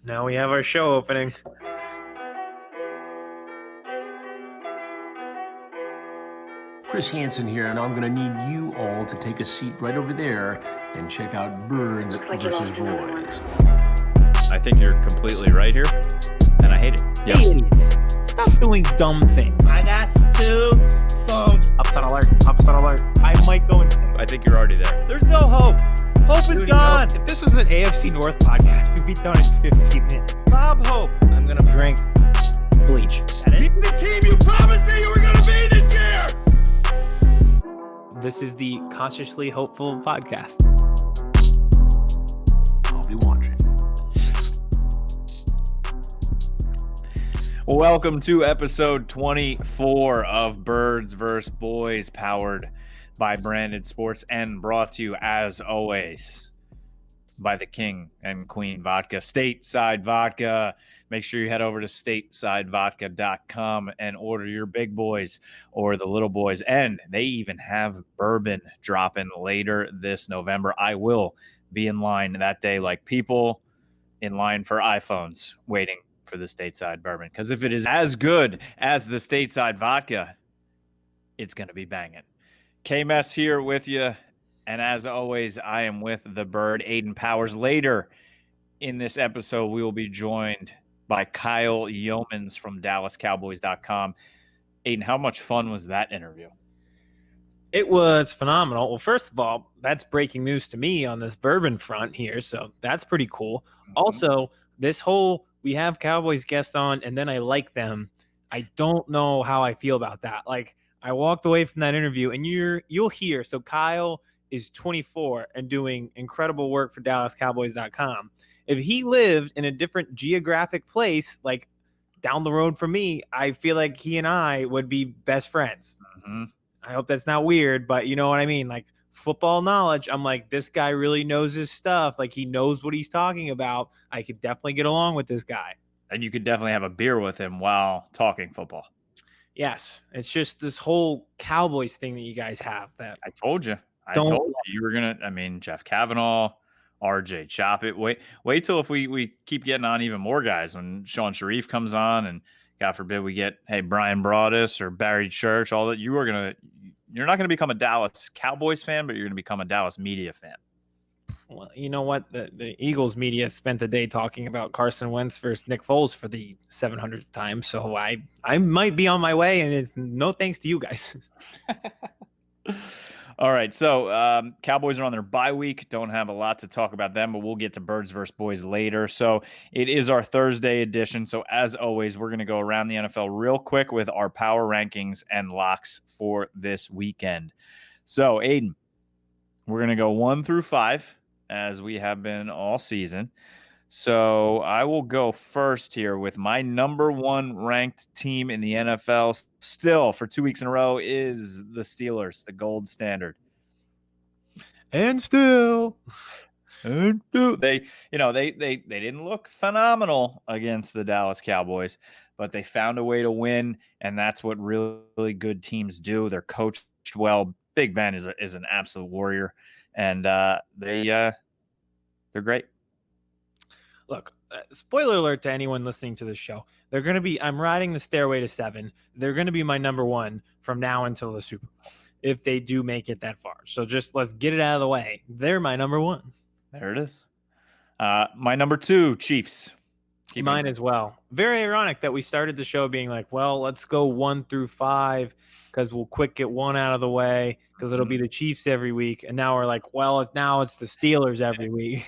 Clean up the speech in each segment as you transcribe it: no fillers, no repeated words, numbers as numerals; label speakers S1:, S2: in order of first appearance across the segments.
S1: Now we have our show opening.
S2: Chris Hansen here, and I'm going to need you all to take a seat right over there and check out Birds versus Boys.
S3: I think you're completely right here, and I hate it.
S1: Yeah. Hey, idiots. Stop doing dumb things. I got 2 phones. Upside alert. Upside alert. I might go insane.
S3: I think you're already there. There's no hope. Hope is gone.
S1: If this was an AFC North podcast, we'd be done in 15 minutes.
S3: Bob Hope.
S1: I'm going to drink bleach.
S4: Be the team you promised me you were going to be this year!
S1: This is the Consciously Hopeful podcast.
S2: I'll be watching.
S3: Welcome to episode 24 of Birds vs. Boys, powered by Branded Sports and brought to you, as always, by the King and Queen Vodka, Stateside Vodka. Make sure you head over to statesidevodka.com and order your big boys or the little boys. And they even have bourbon dropping later this November. I will be in line that day like people in line for iPhones waiting for the Stateside bourbon. Because if it is as good as the Stateside vodka, it's going to be banging. KMess here with you. And as always, I am with the Bird, Aidan Powers. Later in this episode, we will be joined by Kyle Youmans from DallasCowboys.com. Aidan, how much fun was that interview?
S1: It was phenomenal. Well, first of all, that's breaking news to me on this bourbon front here, so that's pretty cool. Mm-hmm. Also, this whole we have Cowboys guests on, and then I like them. I don't know how I feel about that. Like, I walked away from that interview, and you'll hear. So Kyle is 24 and doing incredible work for DallasCowboys.com. If he lived in a different geographic place, like down the road from me, I feel like he and I would be best friends. Mm-hmm. I hope that's not weird, but you know what I mean? Like football knowledge, I'm like, this guy really knows his stuff. Like he knows what he's talking about. I could definitely get along with this guy.
S3: And you could definitely have a beer with him while talking football.
S1: Yes. It's just this whole Cowboys thing that you guys have. That
S3: I told you. I told you were going to, Jeff Kavanaugh, RJ, chop it. Wait till if we keep getting on even more guys when Sean Sharif comes on, and God forbid we get Brian Broaddus or Barry Church. All that you're not gonna become a Dallas Cowboys fan, but you're gonna become a Dallas media fan.
S1: Well, you know what? The Eagles media spent the day talking about Carson Wentz versus Nick Foles for the 700th time, so I might be on my way, and it's no thanks to you guys.
S3: All right, so Cowboys are on their bye week. Don't have a lot to talk about them, but we'll get to Birds versus Boys later. So it is our Thursday edition. So as always, we're going to go around the NFL real quick with our power rankings and locks for this weekend. So, Aidan, we're going to go 1 through 5, as we have been all season. So I will go first here with my number 1 ranked team in the NFL still for 2 weeks in a row is the Steelers, the gold standard.
S1: And still
S3: they didn't look phenomenal against the Dallas Cowboys, but they found a way to win, and that's what really good teams do. They're coached well. Big Ben is an absolute warrior, and they're great.
S1: Look, spoiler alert to anyone listening to this show. They're going to be, I'm riding the stairway to 7. They're going to be my number 1 from now until the Super Bowl, if they do make it that far. So just let's get it out of the way. They're my number 1.
S3: There it is. My number 2, Chiefs.
S1: Mine as well. Very ironic that we started the show being like, well, let's go 1 through 5 because we'll quick get 1 out of the way because it'll be the Chiefs every week. And now we're like, well, it's the Steelers every week.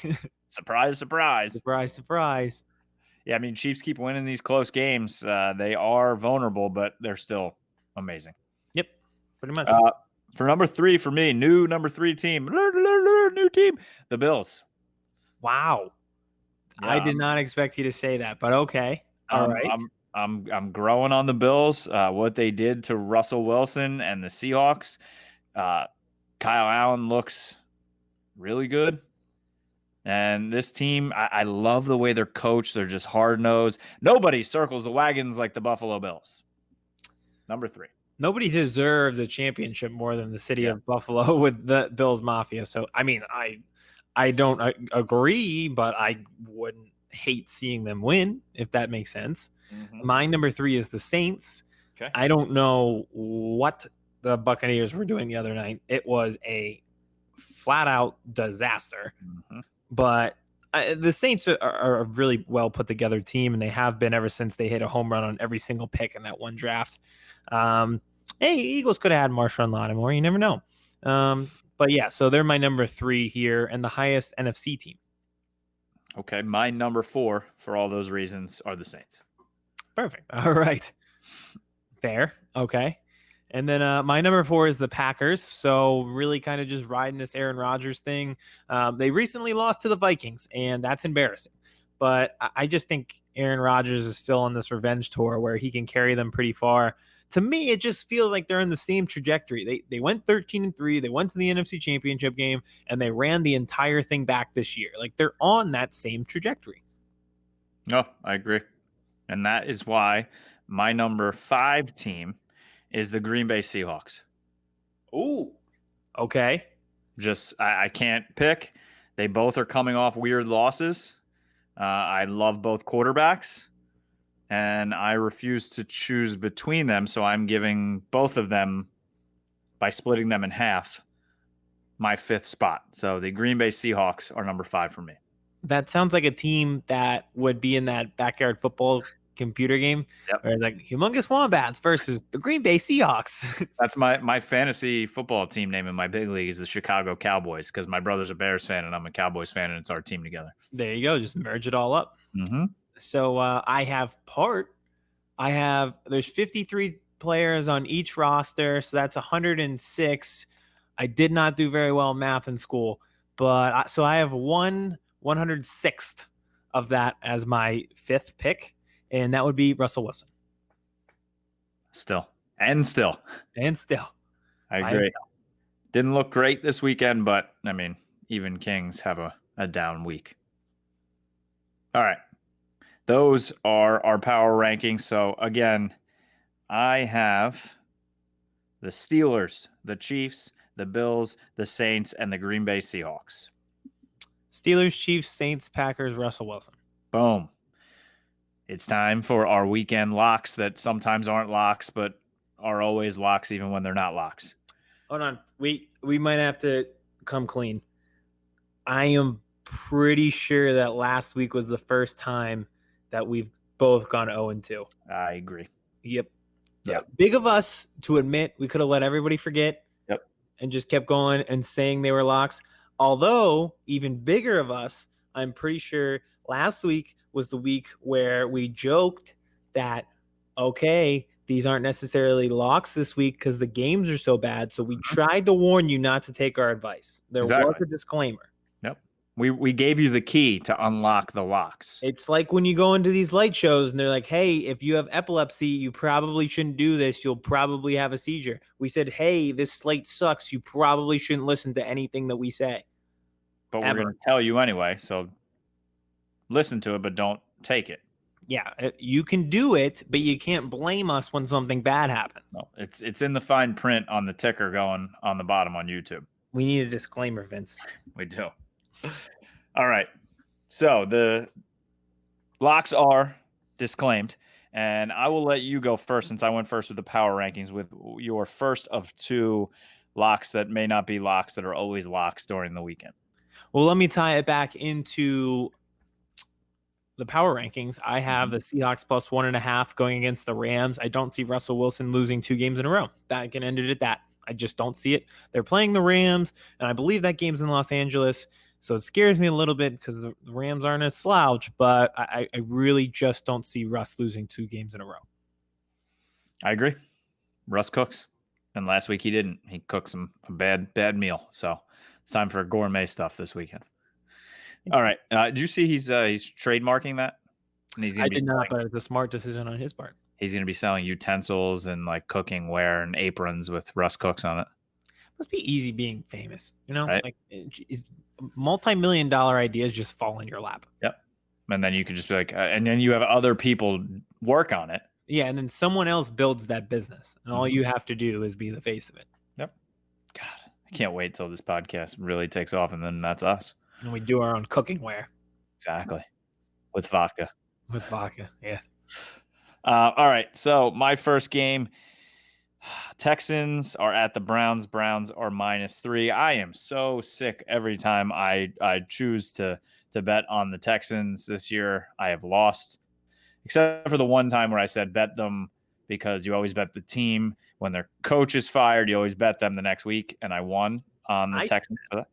S3: Surprise, surprise.
S1: Surprise, surprise.
S3: Yeah, Chiefs keep winning these close games. They are vulnerable, but they're still amazing.
S1: Yep, pretty much.
S3: For number 3 for me, new number 3 team. New team, the Bills.
S1: Wow. Yeah. I did not expect you to say that, but okay. All right.
S3: I'm growing on the Bills. What they did to Russell Wilson and the Seahawks. Kyle Allen looks really good. And this team, I love the way they're coached. They're just hard-nosed. Nobody circles the wagons like the Buffalo Bills. Number 3.
S1: Nobody deserves a championship more than the city of Buffalo with the Bills Mafia. So, I don't agree, but I wouldn't hate seeing them win, if that makes sense.
S3: Mm-hmm.
S1: My number 3 is the Saints.
S3: Okay.
S1: I don't know what the Buccaneers were doing the other night. It was a flat out disaster.
S3: Mm-hmm.
S1: But the Saints are a really well put together team, and they have been ever since they hit a home run on every single pick in that one draft. Hey, Eagles could have had Marshawn Lattimore. You never know. But yeah, so they're my number 3 here and the highest NFC team.
S3: Okay, my number 4 for all those reasons are the Saints.
S1: Perfect. All right. Fair. Okay. And then my number 4 is the Packers. So really kind of just riding this Aaron Rodgers thing. They recently lost to the Vikings, and that's embarrassing. But I just think Aaron Rodgers is still on this revenge tour where he can carry them pretty far. To me, it just feels like they're in the same trajectory. They went 13-3. They went to the NFC Championship game, and they ran the entire thing back this year. Like, they're on that same trajectory.
S3: No, I agree. And that is why my number 5 team is the Green Bay Seahawks.
S1: Ooh. Okay.
S3: Just, I can't pick. They both are coming off weird losses. I love both quarterbacks, and I refuse to choose between them. So I'm giving both of them, by splitting them in half, my 5th spot. So the Green Bay Seahawks are number 5 for me.
S1: That sounds like a team that would be in that backyard football computer game.
S3: Yep.
S1: Where it's like Humongous Wombats versus the Green Bay Seahawks.
S3: That's my fantasy football team name in my big league is the Chicago Cowboys, because my brother's a Bears fan and I'm a Cowboys fan, and it's our team together.
S1: There you go. Just merge it all up.
S3: Mm-hmm.
S1: So there's 53 players on each roster. So that's 106. I did not do very well in math in school, but so I have 106th of that as my 5th pick. And that would be Russell Wilson.
S3: Still.
S1: I agree.
S3: Didn't look great this weekend, but I mean, even Kings have a down week. All right. Those are our power rankings. So again, I have the Steelers, the Chiefs, the Bills, the Saints, and the Green Bay Seahawks.
S1: Steelers, Chiefs, Saints, Packers, Russell Wilson.
S3: Boom. It's time for our weekend locks that sometimes aren't locks, but are always locks even when they're not locks.
S1: Hold on. We might have to come clean. I am pretty sure that last week was the first time that we've both gone 0-2.
S3: I agree.
S1: Yep. Big of us to admit we could have let everybody forget.
S3: Yep.
S1: And just kept going and saying they were locks. Although, even bigger of us, I'm pretty sure last week was the week where we joked that, okay, these aren't necessarily locks this week because the games are so bad. So we tried to warn you not to take our advice. There was a disclaimer.
S3: Yep. We gave you the key to unlock the locks.
S1: It's like when you go into these light shows and they're like, hey, if you have epilepsy, you probably shouldn't do this. You'll probably have a seizure. We said, hey, this slate sucks. You probably shouldn't listen to anything that we say.
S3: But we're going to tell you anyway. So listen to it, but don't take it.
S1: Yeah, you can do it, but you can't blame us when something bad happens.
S3: No, it's in the fine print on the ticker going on the bottom on YouTube.
S1: We need a disclaimer, Vince.
S3: We do. All right. So the locks are disclaimed, and I will let you go first since I went first with the power rankings with your first of 2 locks that may not be locks that are always locks during the weekend.
S1: Well, let me tie it back into the power rankings. I have the Seahawks plus 1.5 going against the Rams. I don't see Russell Wilson losing 2 games in a row. That can end it at that. I just don't see it. They're playing the Rams, and I believe that game's in Los Angeles. So it scares me a little bit because the Rams aren't a slouch, but I really just don't see Russ losing 2 games in a row.
S3: I agree. Russ cooks. And last week he didn't. He cooked a bad meal. So it's time for gourmet stuff this weekend. All right. Did you see he's trademarking that? And he's
S1: I did not, but it's a smart decision on his part.
S3: He's going to be selling utensils and like cooking ware and aprons with Russ Cooks on it.
S1: Must be easy being famous,
S3: right?
S1: Like multi-million-dollar ideas just fall in your lap.
S3: Yep. And then you could just be like, and then you have other people work on it.
S1: Yeah, and then someone else builds that business, and all you have to do is be the face of it.
S3: Yep. God, I can't wait till this podcast really takes off, and then that's us.
S1: And we do our own cooking ware.
S3: Exactly. with vodka.
S1: With vodka, yeah.
S3: All right, so my first game, Texans are at the Browns. Browns are -3. I am so sick every time I choose to bet on the Texans this year. I have lost, except for the one time where I said bet them because you always bet the team. When their coach is fired, you always bet them the next week, and I won on the Texans for that.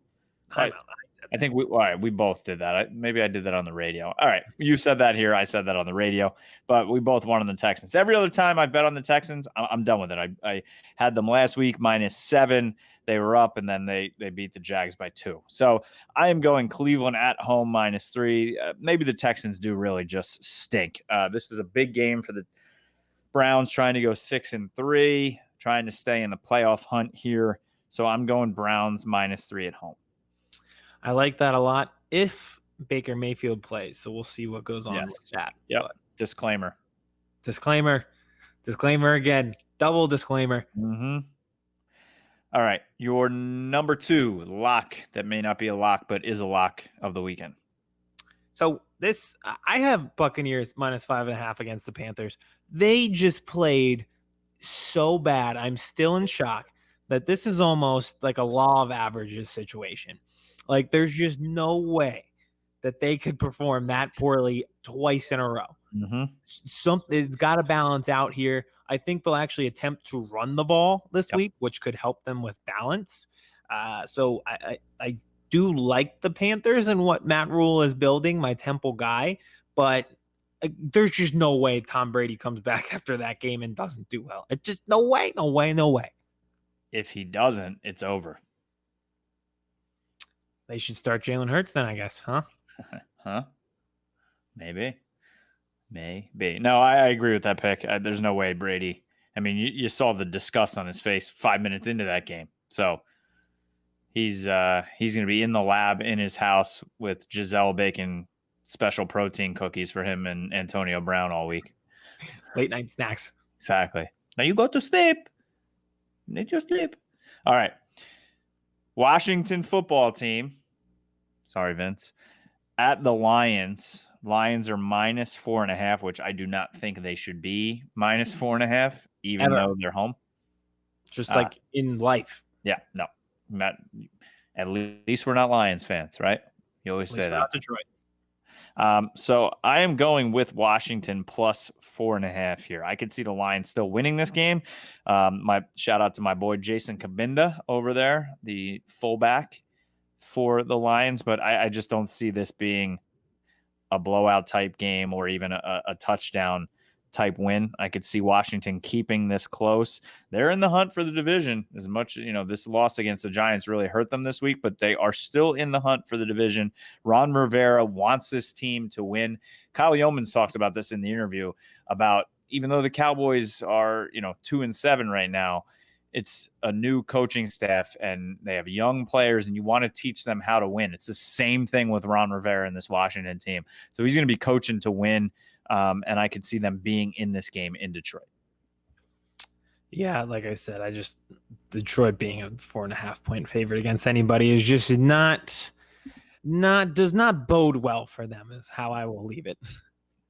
S3: I think we both did that. Maybe I did that on the radio. All right. You said that here. I said that on the radio, but we both won on the Texans. Every other time I bet on the Texans, I'm done with it. I had them last week -7. They were up, and then they beat the Jags by 2. So I am going Cleveland at home -3. Maybe the Texans do really just stink. This is a big game for the Browns, trying to go 6-3, trying to stay in the playoff hunt here. So I'm going Browns -3 at home.
S1: I like that a lot if Baker Mayfield plays. So we'll see what goes on with that.
S3: Yep. Disclaimer
S1: again. Double disclaimer.
S3: Mm-hmm. All right. Your number 2 lock that may not be a lock, but is a lock of the weekend.
S1: So I have Buccaneers -5.5 against the Panthers. They just played so bad. I'm still in shock that this is almost like a law of averages situation. Like, there's just no way that they could perform that poorly twice in a row. It's got to balance out here. I think they'll actually attempt to run the ball this week, which could help them with balance. So I do like the Panthers and what Matt Rule is building, my Temple guy, but there's just no way Tom Brady comes back after that game and doesn't do well. It's just no way.
S3: If he doesn't, it's over.
S1: They should start Jalen Hurts then, I guess, huh?
S3: Maybe. No, I agree with that pick. There's no way Brady. I mean, you saw the disgust on his face 5 minutes into that game. So he's going to be in the lab in his house with Giselle baking special protein cookies for him and Antonio Brown all week.
S1: Late night snacks.
S3: Exactly. Now you go to sleep. Need your sleep. All right. Washington football team. Sorry, Vince. At the Lions. Lions are -4.5, which I do not think they should be -4.5, even though they're home.
S1: Just like in life.
S3: Yeah, no. At least we're not Lions fans, right? You always say that.
S1: Not Detroit.
S3: So I am going with Washington +4.5 here. I could see the Lions still winning this game. My shout out to my boy Jason Kabinda over there, the fullback for the Lions, but I just don't see this being a blowout type game or even a touchdown type win. I could see Washington keeping this close. They're in the hunt for the division as much, this loss against the Giants really hurt them this week, but they are still in the hunt for the division. Ron Rivera wants this team to win. Kyle Youmans talks about this in the interview about even though the Cowboys are, 2-7 right now, it's a new coaching staff and they have young players and you want to teach them how to win. It's the same thing with Ron Rivera and this Washington team. So he's going to be coaching to win. And I could see them being in this game in Detroit.
S1: Yeah, like I said, Detroit being a 4.5 point favorite against anybody is just does not bode well for them is how I will leave it.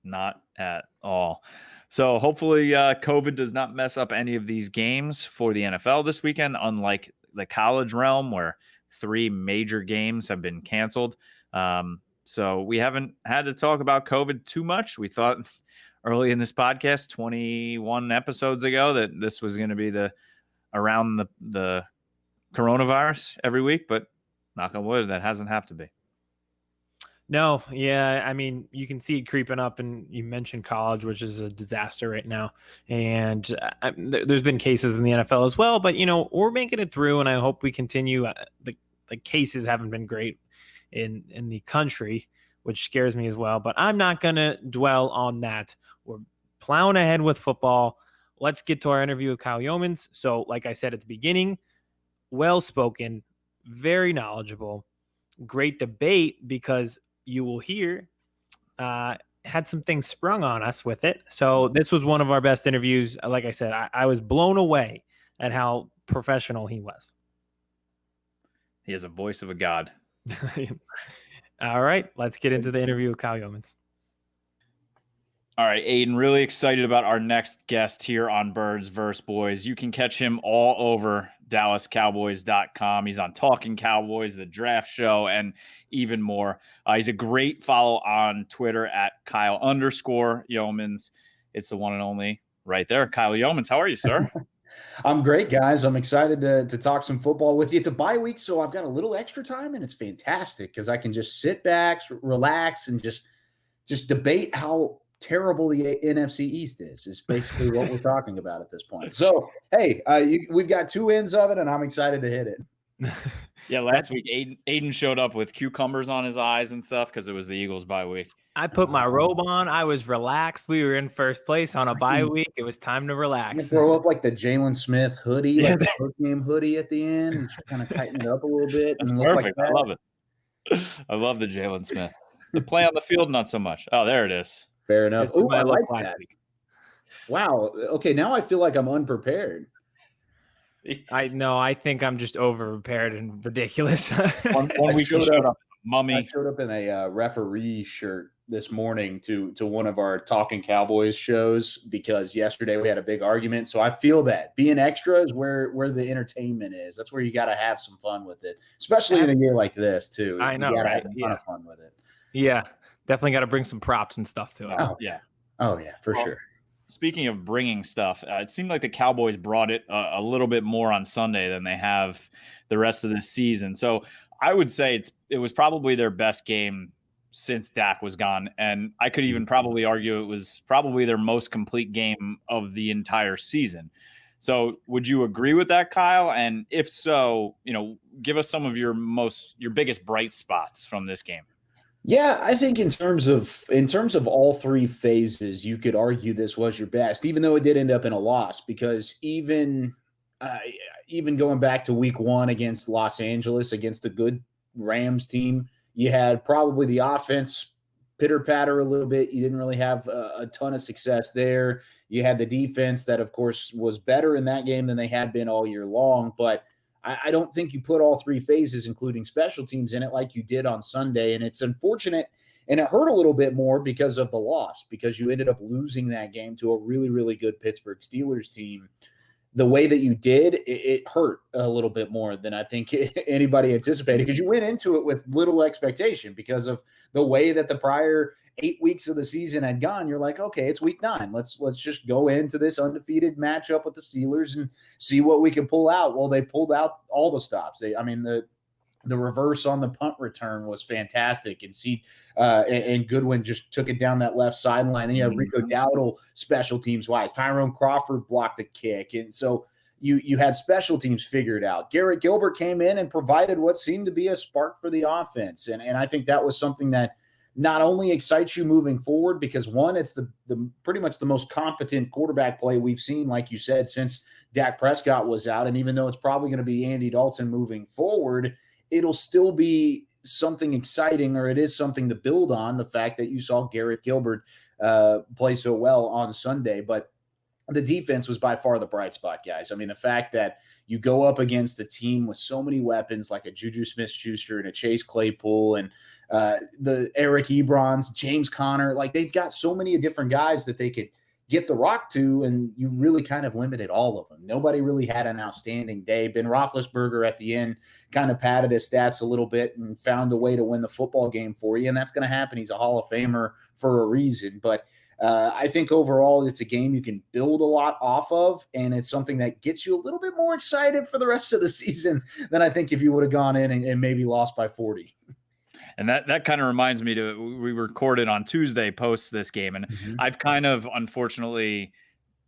S3: Not at all. So hopefully COVID does not mess up any of these games for the NFL this weekend, unlike the college realm where 3 major games have been canceled. So we haven't had to talk about COVID too much. We thought early in this podcast, 21 episodes ago, that this was going to be around the coronavirus every week, but knock on wood, that hasn't have to be.
S1: No, yeah, I mean, you can see it creeping up, and you mentioned college, which is a disaster right now. And there's been cases in the NFL as well, but, we're making it through, and I hope we continue. The cases haven't been great in the country, which scares me as well, but I'm not going to dwell on that. We're plowing ahead with football. Let's get to our interview with Kyle Youmans. So, like I said at the beginning, well-spoken, very knowledgeable, great debate because you will hear had some things sprung on us with it. So this was one of our best interviews. Like I said, I was blown away at how professional he was.
S3: He has a voice of a god.
S1: All right, let's get into the interview with Kyle Youmans.
S3: All right, Aidan, really excited about our next guest here on Birds vs. Boys. You can catch him all over DallasCowboys.com. He's on Talking Cowboys, the draft show, and even more. He's a great follow on Twitter at Kyle_Youmans. It's the one and only right there. Kyle Youmans, how are you, sir?
S5: I'm great, guys. I'm excited to talk some football with you. It's a bye week, so I've got a little extra time, and it's fantastic because I can just sit back, relax, and just debate how terrible the NFC East is basically what we're talking about at this point. So, hey, we've got two ends of it, and I'm excited to hit it.
S3: Yeah, last week Aidan showed up with cucumbers on his eyes and stuff because it was the Eagles bye week.
S1: I put my robe on. I was relaxed. We were in first place on a bye week. It was time to relax.
S5: You throw up like the Jalen Smith hoodie, like the post-game hoodie at the end, and just kind of tighten it up a little bit.
S3: That's
S5: and
S3: perfect.
S5: Look like
S3: I love it. I love the Jalen Smith. The play on the field, not so much. Oh, there it is.
S5: Fair enough.
S1: Oh, I like
S5: that. Wow. Okay, now I feel like I'm unprepared.
S1: I think I'm just over prepared and ridiculous.
S3: one week you showed up mummy.
S5: I showed up in a referee shirt this morning to one of our Talking Cowboys shows because yesterday we had a big argument. So I feel that being extra is where the entertainment is. That's where you got to have some fun with it, especially in a year like this too.
S1: I know,
S5: you gotta
S1: right?
S5: have a ton of fun with it.
S1: Yeah, definitely got to bring some props and stuff to it.
S5: Oh yeah, for sure.
S3: Speaking of bringing stuff, it seemed like the Cowboys brought it a little bit more on Sunday than they have the rest of the season. So I would say it was probably their best game since Dak was gone. And I could even probably argue it was probably their most complete game of the entire season. So would you agree with that, Kyle? And if so, give us some of your biggest bright spots from this game.
S5: Yeah, I think in terms of all three phases, you could argue this was your best, even though it did end up in a loss. Because even going back to week 1 against Los Angeles, against a good Rams team, you had probably the offense pitter-patter a little bit. You didn't really have a ton of success there. You had the defense that, of course, was better in that game than they had been all year long. But I don't think you put all three phases, including special teams, in it like you did on Sunday. And it's unfortunate, and it hurt a little bit more because of the loss, because you ended up losing that game to a really, really good Pittsburgh Steelers team. The way that you did, it hurt a little bit more than I think anybody anticipated, because you went into it with little expectation because of the way that the prior 8 weeks of the season had gone. You're like, okay, it's week 9. Let's just go into this undefeated matchup with the Steelers and see what we can pull out. Well, they pulled out all the stops. The reverse on the punt return was fantastic, and Goodwin just took it down that left sideline. Then you had Rico Dowdle special teams wise. Tyrone Crawford blocked a kick, and so you had special teams figured out. Garrett Gilbert came in and provided what seemed to be a spark for the offense, and I think that was something that not only excites you moving forward, because one, it's the pretty much the most competent quarterback play we've seen, like you said, since Dak Prescott was out. And even though it's probably going to be Andy Dalton moving forward, it'll still be something exciting, or it is something to build on, the fact that you saw Garrett Gilbert play so well on Sunday. But the defense was by far the bright spot, guys. I mean, the fact that you go up against a team with so many weapons, like a Juju Smith-Schuster and a Chase Claypool and the Eric Ebrons, James Conner, like they've got so many different guys that they could get the rock to, and you really kind of limited all of them. Nobody really had an outstanding day. Ben Roethlisberger at the end kind of padded his stats a little bit and found a way to win the football game for you, and that's going to happen. He's a Hall of Famer for a reason. But I think overall it's a game you can build a lot off of, and it's something that gets you a little bit more excited for the rest of the season than I think if you would have gone in and maybe lost by 40.
S3: And that kind of reminds me we recorded on Tuesday post this game, and I've kind of, unfortunately,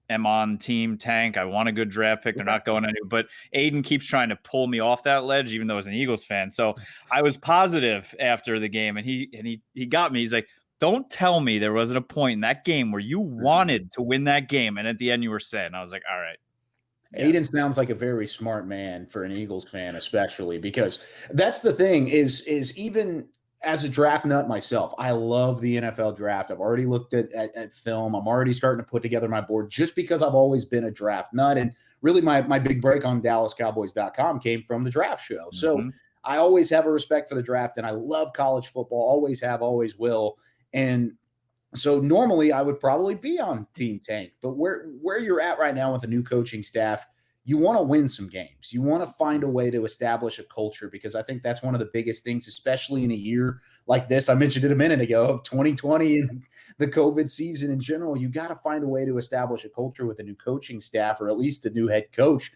S3: am on team tank. I want a good draft pick. They're not going anywhere, but Aidan keeps trying to pull me off that ledge, even though he's an Eagles fan. So I was positive after the game, and he got me. He's like, don't tell me there wasn't a point in that game where you wanted to win that game, and at the end you were sad. And I was like, all right.
S5: Yes. Aidan sounds like a very smart man for an Eagles fan, especially because that's the thing is even as a draft nut myself, I love the NFL draft. I've already looked at film. I'm already starting to put together my board just because I've always been a draft nut. And really my big break on DallasCowboys.com came from the draft show. So I always have a respect for the draft, and I love college football. Always have, always will. And So normally I would probably be on Team Tank, but where you're at right now with a new coaching staff, you want to win some games. You want to find a way to establish a culture, because I think that's one of the biggest things, especially in a year like this. I mentioned it a minute ago, of 2020 and the COVID season in general. You got to find a way to establish a culture with a new coaching staff, or at least a new head coach.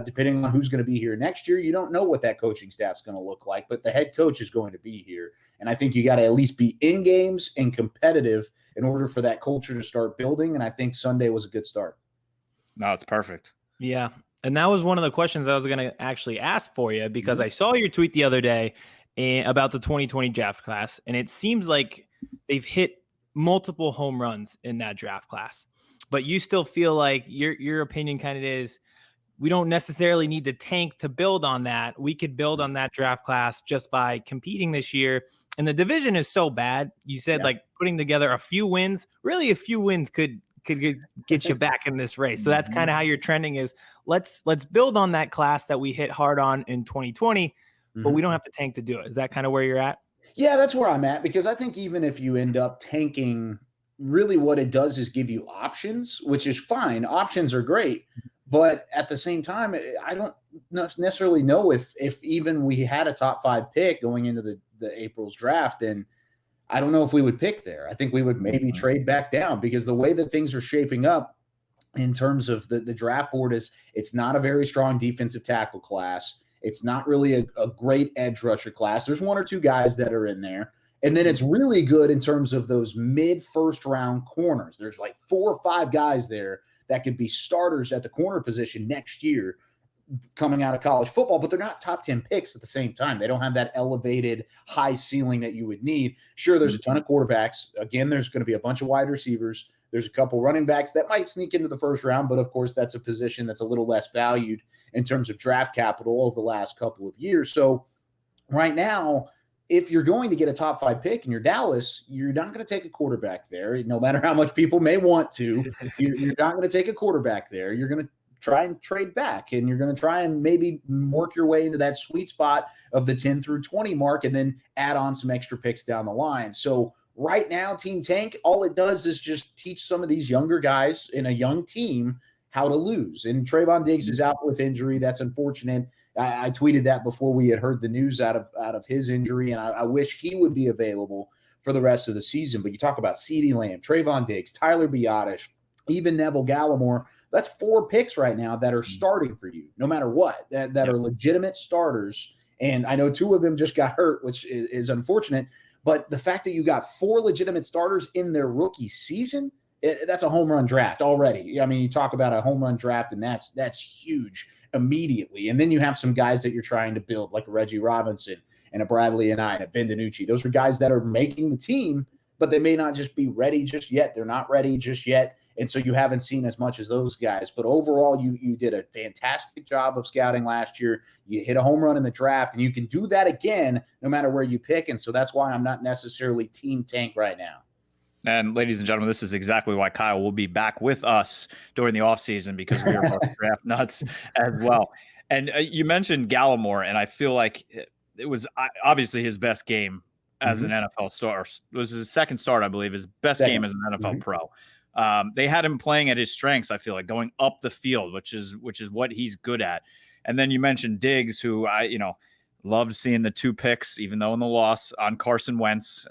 S5: Depending on who's going to be here next year, you don't know what that coaching staff's going to look like, but the head coach is going to be here. And I think you got to at least be in games and competitive in order for that culture to start building. And I think Sunday was a good start.
S3: No, it's perfect.
S1: Yeah. And that was one of the questions I was going to actually ask for you, because I saw your tweet the other day about the 2020 draft class, and it seems like they've hit multiple home runs in that draft class. But you still feel like your opinion kind of is, we don't necessarily need to tank to build on that. We could build on that draft class just by competing this year. And the division is so bad. You said like putting together a few wins, really a few wins could get you back in this race. So that's kind of how you're trending, is let's build on that class that we hit hard on in 2020, but we don't have to tank to do it. Is that kind of where you're at?
S5: Yeah, that's where I'm at, because I think even if you end up tanking, really what it does is give you options, which is fine. Options are great. But at the same time, I don't necessarily know if even we had a top 5 pick going into the April's draft, then I don't know if we would pick there. I think we would maybe trade back down, because the way that things are shaping up in terms of the draft board is, it's not a very strong defensive tackle class. It's not really a great edge rusher class. There's 1 or 2 guys that are in there. And then it's really good in terms of those mid-first round corners. There's like 4 or 5 guys there that could be starters at the corner position next year coming out of college football, but they're not top 10 picks at the same time. They don't have that elevated high ceiling that you would need. Sure, there's a ton of quarterbacks. Again, there's going to be a bunch of wide receivers. There's a couple running backs that might sneak into the first round, but of course that's a position that's a little less valued in terms of draft capital over the last couple of years. So right now, if you're going to get a top 5 pick and you're Dallas, you're not going to take a quarterback there, no matter how much people may want to. You're not going to take a quarterback there. You're going to try and trade back, and you're going to try and maybe work your way into that sweet spot of the 10 through 20 mark, and then add on some extra picks down the line. So right now, Team Tank, all it does is just teach some of these younger guys in a young team how to lose. And Trayvon Diggs is out with injury. That's unfortunate. I tweeted that before we had heard the news out of his injury, and I wish he would be available for the rest of the season. But you talk about CeeDee Lamb, Trayvon Diggs, Tyler Biadasz, even Neville Gallimore. That's 4 picks right now that are starting for you, no matter what, that are legitimate starters. And I know 2 of them just got hurt, which is unfortunate. But the fact that you got 4 legitimate starters in their rookie season, that's a home run draft already. I mean, you talk about a home run draft, and that's huge immediately. And then you have some guys that you're trying to build, like a Reggie Robinson and a Bradley and a Ben DiNucci. Those are guys that are making the team, but they may not just be ready just yet. They're not ready just yet. And so you haven't seen as much as those guys. But overall, you did a fantastic job of scouting last year. You hit a home run in the draft, and you can do that again no matter where you pick. And so that's why I'm not necessarily Team Tank right now.
S3: And ladies and gentlemen, this is exactly why Kyle will be back with us during the offseason, because we are both draft nuts as well. And you mentioned Gallimore, and I feel like it was obviously his best game as an NFL star. It was his second start, I believe, his best game as an NFL pro. They had him playing at his strengths, I feel like, going up the field, which is what he's good at. And then you mentioned Diggs, who loved seeing the 2 picks, even though in the loss, on Carson Wentz,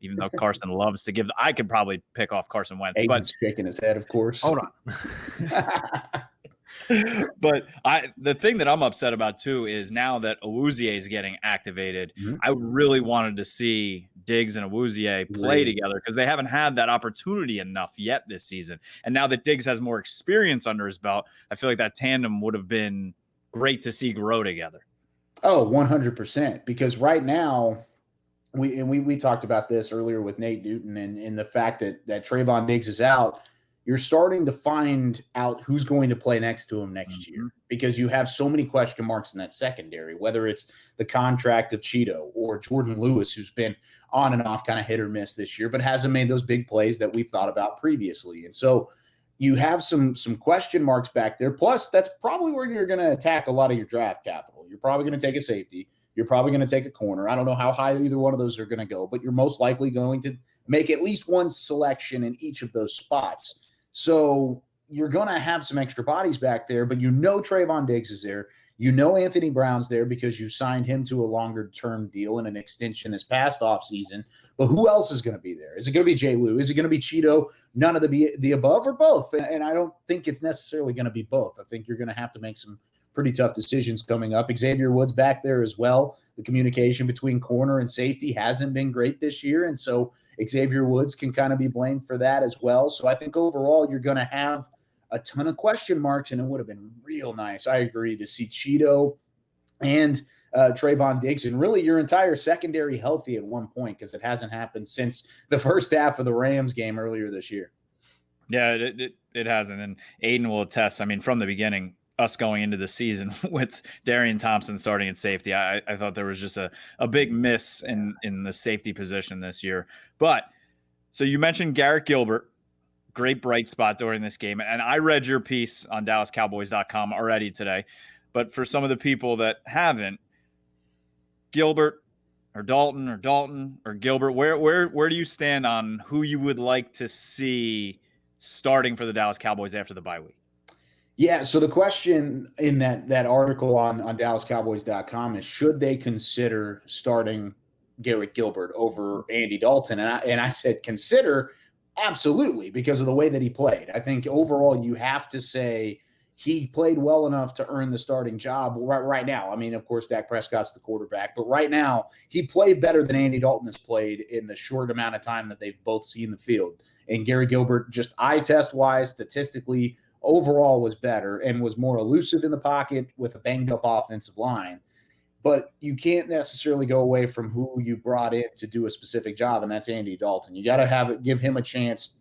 S3: even though Carson loves to give. I could probably pick off Carson Wentz.
S5: Aidan's shaking his head, of course.
S1: Hold on.
S3: But the thing that I'm upset about, too, is now that Awuzie is getting activated, I really wanted to see Diggs and Awuzie play together, because they haven't had that opportunity enough yet this season. And now that Diggs has more experience under his belt, I feel like that tandem would have been great to see grow together.
S5: Oh, 100%. Because right now, we talked about this earlier with Nate Newton and the fact that Trayvon Diggs is out. You're starting to find out who's going to play next to him next year, because you have so many question marks in that secondary, whether it's the contract of Cheeto or Jordan Lewis, who's been on and off kind of hit or miss this year, but hasn't made those big plays that we've thought about previously. And so you have some question marks back there. Plus, that's probably where you're going to attack a lot of your draft capital. You're probably going to take a safety. You're probably going to take a corner. I don't know how high either one of those are going to go, but you're most likely going to make at least one selection in each of those spots. So you're going to have some extra bodies back there, but Trayvon Diggs is there. Anthony Brown's there because you signed him to a longer-term deal and an extension this past offseason. But who else is going to be there? Is it going to be Jay Lou? Is it going to be Cheeto? None of the above or both? And I don't think it's necessarily going to be both. I think you're going to have to make some pretty tough decisions coming up. Xavier Woods back there as well. The communication between corner and safety hasn't been great this year, and so Xavier Woods can kind of be blamed for that as well. So I think overall you're going to have a ton of question marks, and it would have been real nice, I agree, to see Cheeto and Trayvon Diggs and really your entire secondary healthy at one point, because it hasn't happened since the first half of the Rams game earlier this year.
S3: Yeah, it hasn't. And Aidan will attest. I mean, from the beginning, us going into the season with Darian Thompson starting at safety, I thought there was just a big miss in the safety position this year. But so you mentioned Garrett Gilbert. Great bright spot during this game. And I read your piece on DallasCowboys.com already today. But for some of the people that haven't, Gilbert or Dalton or Gilbert, where do you stand on who you would like to see starting for the Dallas Cowboys after the bye week?
S5: Yeah, so the question in that article on DallasCowboys.com is, should they consider starting Garrett Gilbert over Andy Dalton? And I said consider. Absolutely, because of the way that he played. I think overall you have to say he played well enough to earn the starting job right now. I mean, of course, Dak Prescott's the quarterback, but right now he played better than Andy Dalton has played in the short amount of time that they've both seen the field. And Gary Gilbert, just eye test wise, statistically, overall was better and was more elusive in the pocket with a banged up offensive line. But you can't necessarily go away from who you brought in to do a specific job, and that's Andy Dalton. You got to give him a chance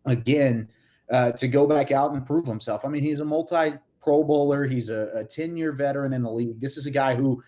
S5: again to go back out and prove himself. I mean, he's a multi-Pro Bowler. He's a 10-year veteran in the league. This is a guy who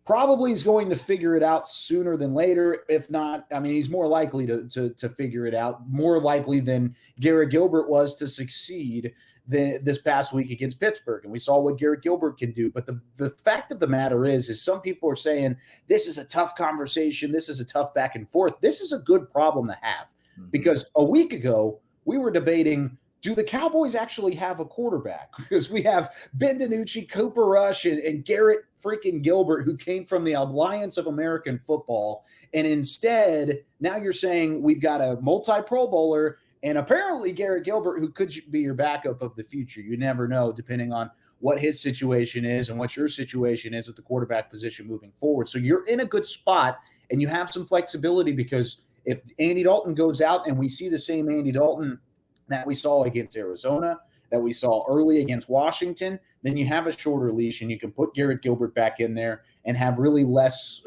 S5: probably is going to figure it out sooner than later. If not, I mean, he's more likely to figure it out, more likely than Garrett Gilbert was to succeed this past week against Pittsburgh. And we saw what Garrett Gilbert can do. But the fact of the matter is some people are saying this is a tough conversation. This is a tough back and forth. This is a good problem to have, because a week ago we were debating, do the Cowboys actually have a quarterback? Because we have Ben DiNucci, Cooper Rush, and Garrett freaking Gilbert, who came from the Alliance of American Football. And instead, now you're saying we've got a multi-Pro Bowler and apparently Garrett Gilbert, who could be your backup of the future. You never know, depending on what his situation is and what your situation is at the quarterback position moving forward. So you're in a good spot, and you have some flexibility, because if Andy Dalton goes out and we see the same Andy Dalton that we saw against Arizona, that we saw early against Washington, then you have a shorter leash, and you can put Garrett Gilbert back in there and have really less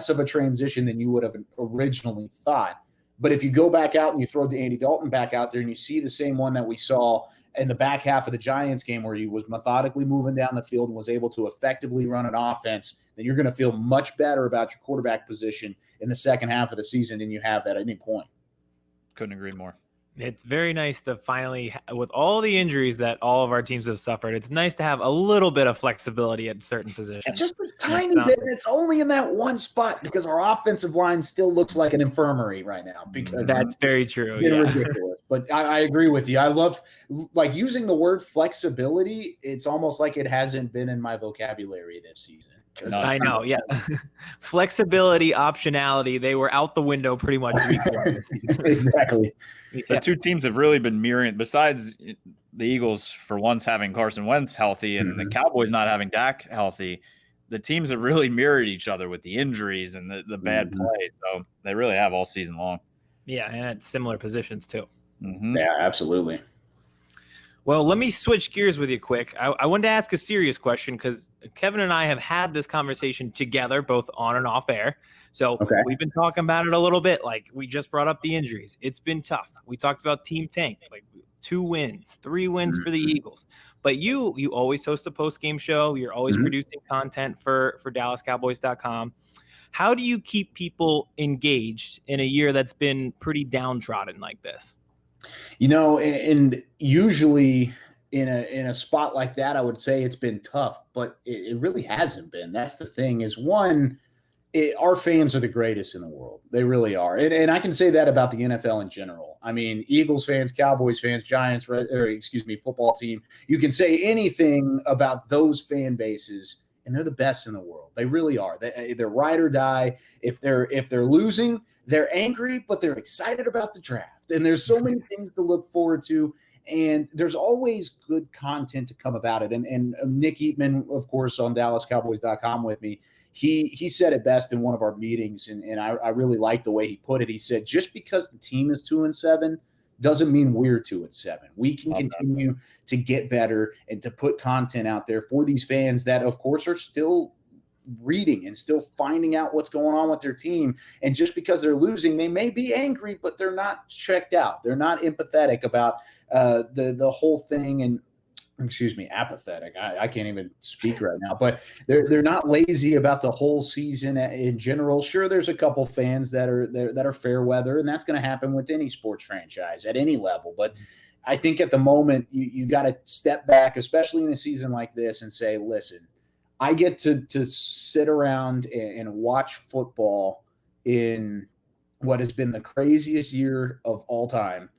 S5: of a transition than you would have originally thought. But if you go back out and you throw Andy Dalton back out there and you see the same one that we saw in the back half of the Giants game, where he was methodically moving down the field and was able to effectively run an offense, then you're going to feel much better about your quarterback position in the second half of the season than you have at any point.
S3: Couldn't agree more.
S1: It's very nice to finally, with all the injuries that all of our teams have suffered, it's nice to have a little bit of flexibility at certain positions.
S5: Just a tiny bit. It's only in that one spot, because our offensive line still looks like an infirmary right now. Because
S1: that's very true.
S5: It's ridiculous. But I agree with you. I love using the word flexibility. It's almost like it hasn't been in my vocabulary this season.
S1: I know, yeah. Flexibility, optionality, they were out the window pretty much.
S5: Exactly.
S3: The two teams have really been mirroring, besides the Eagles for once having Carson Wentz healthy and the Cowboys not having Dak healthy. The teams have really mirrored each other with the injuries and the bad play. So they really have all season long.
S1: Yeah, and at similar positions too.
S5: Yeah, absolutely.
S1: Well, let me switch gears with you quick. I wanted to ask a serious question, because Kevin and I have had this conversation together, both on and off air. So we've been talking about it a little bit. Like, we just brought up the injuries. It's been tough. We talked about Team Tank, like 2 wins, 3 wins for the Eagles. But you always host a post-game show. You're always producing content for DallasCowboys.com. How do you keep people engaged in a year that's been pretty downtrodden like this?
S5: You know, and usually in a spot like that, I would say it's been tough, but it really hasn't been. That's the thing, is one, our fans are the greatest in the world. They really are. And I can say that about the NFL in general. I mean, Eagles fans, Cowboys fans, Giants, football team. You can say anything about those fan bases, and they're the best in the world. They really are. They're ride or die. If they're losing, they're angry, but they're excited about the draft. And there's so many things to look forward to. And there's always good content to come about it. And Nick Eatman, of course, on DallasCowboys.com with me, he said it best in one of our meetings, and I really like the way he put it. He said, just because the team is 2-7 doesn't mean we're 2-7. We can continue to get better and to put content out there for these fans that, of course, are still reading and still finding out what's going on with their team. And just because they're losing, they may be angry, but they're not checked out. They're not empathetic about the whole thing. And apathetic. I can't even speak right now, but they're not lazy about the whole season in general. Sure, there's a couple fans that are fair weather, and that's going to happen with any sports franchise at any level. But I think at the moment you got to step back, especially in a season like this, and say, listen, I get to sit around and watch football in what has been the craziest year of all time.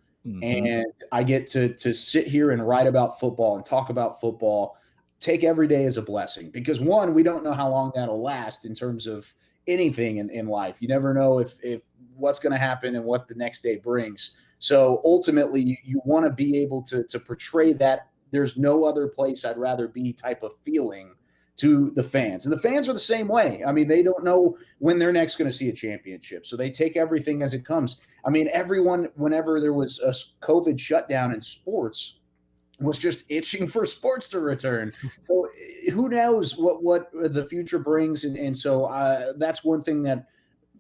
S5: And I get to sit here and write about football and talk about football, take every day as a blessing. Because, one, we don't know how long that'll last in terms of anything in life. You never know if what's going to happen and what the next day brings. So, ultimately, you want to be able to portray that there's no other place I'd rather be type of feeling to the fans. And the fans are the same way. I mean, they don't know when they're next going to see a championship. So they take everything as it comes. I mean, everyone, whenever there was a COVID shutdown in sports, was just itching for sports to return. So who knows what the future brings. And so that's one thing that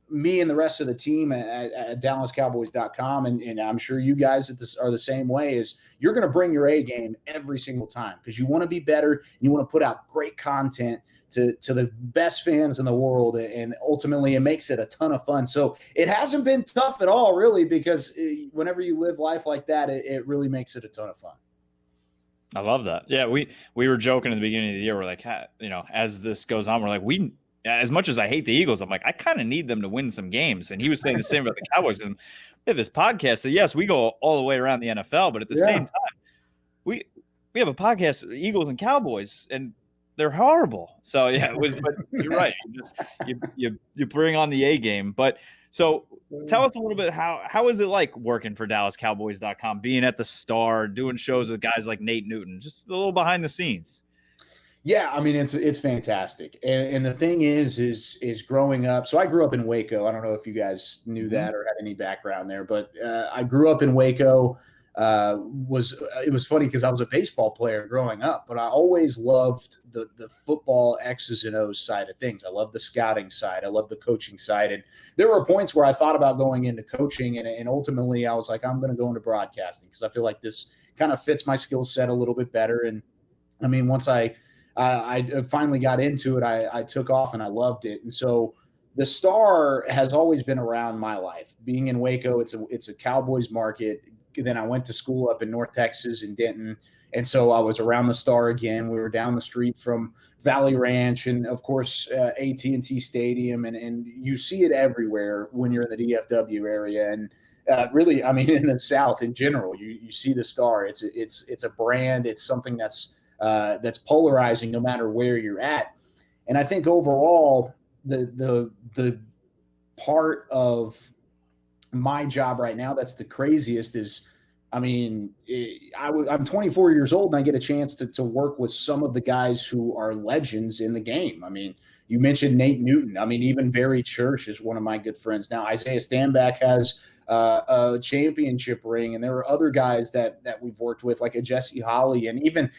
S5: me and the rest of the team at DallasCowboys.com, and I'm sure you guys are the same way, is you're going to bring your A game every single time because you want to be better and you want to put out great content to the best fans in the world, and ultimately it makes it a ton of fun. So it hasn't been tough at all, really, because whenever you live life like that, it really makes it a ton of fun.
S3: I love that. Yeah, we were joking at the beginning of the year. We're like, as this goes on, we're like, as much as I hate the Eagles, I'm like, I kind of need them to win some games. And he was saying the same about the Cowboys. And we have this podcast. So yes, we go all the way around the NFL, but at the same time, we have a podcast, Eagles and Cowboys, and they're horrible. So yeah, it was. But you're right. You bring on the A game. But so tell us a little bit how is it like working for DallasCowboys.com, being at the Star, doing shows with guys like Nate Newton, just a little behind the scenes.
S5: Yeah, I mean, it's fantastic. And the thing is growing up. So I grew up in Waco. I don't know if you guys knew that or had any background there, but I grew up in Waco. It was funny because I was a baseball player growing up, but I always loved the football X's and O's side of things. I love the scouting side. I love the coaching side. And there were points where I thought about going into coaching, and ultimately I was like, I'm going to go into broadcasting because I feel like this kind of fits my skill set a little bit better. And I mean, once I finally got into it, I took off and I loved it. And so the Star has always been around my life. Being in Waco, it's a Cowboys market. Then I went to school up in North Texas in Denton. And so I was around the Star again. We were down the street from Valley Ranch and, of course, AT&T Stadium. And you see it everywhere when you're in the DFW area. And really, I mean, in the South in general, you see the Star. It's a brand. It's something that's polarizing no matter where you're at. And I think overall, the part of my job right now that's the craziest is, I mean, I'm 24 years old and I get a chance to work with some of the guys who are legends in the game. I mean, you mentioned Nate Newton. I mean, even Barry Church is one of my good friends now. Isaiah Stanback has a championship ring, and there are other guys that we've worked with, like a Jesse Holley, and even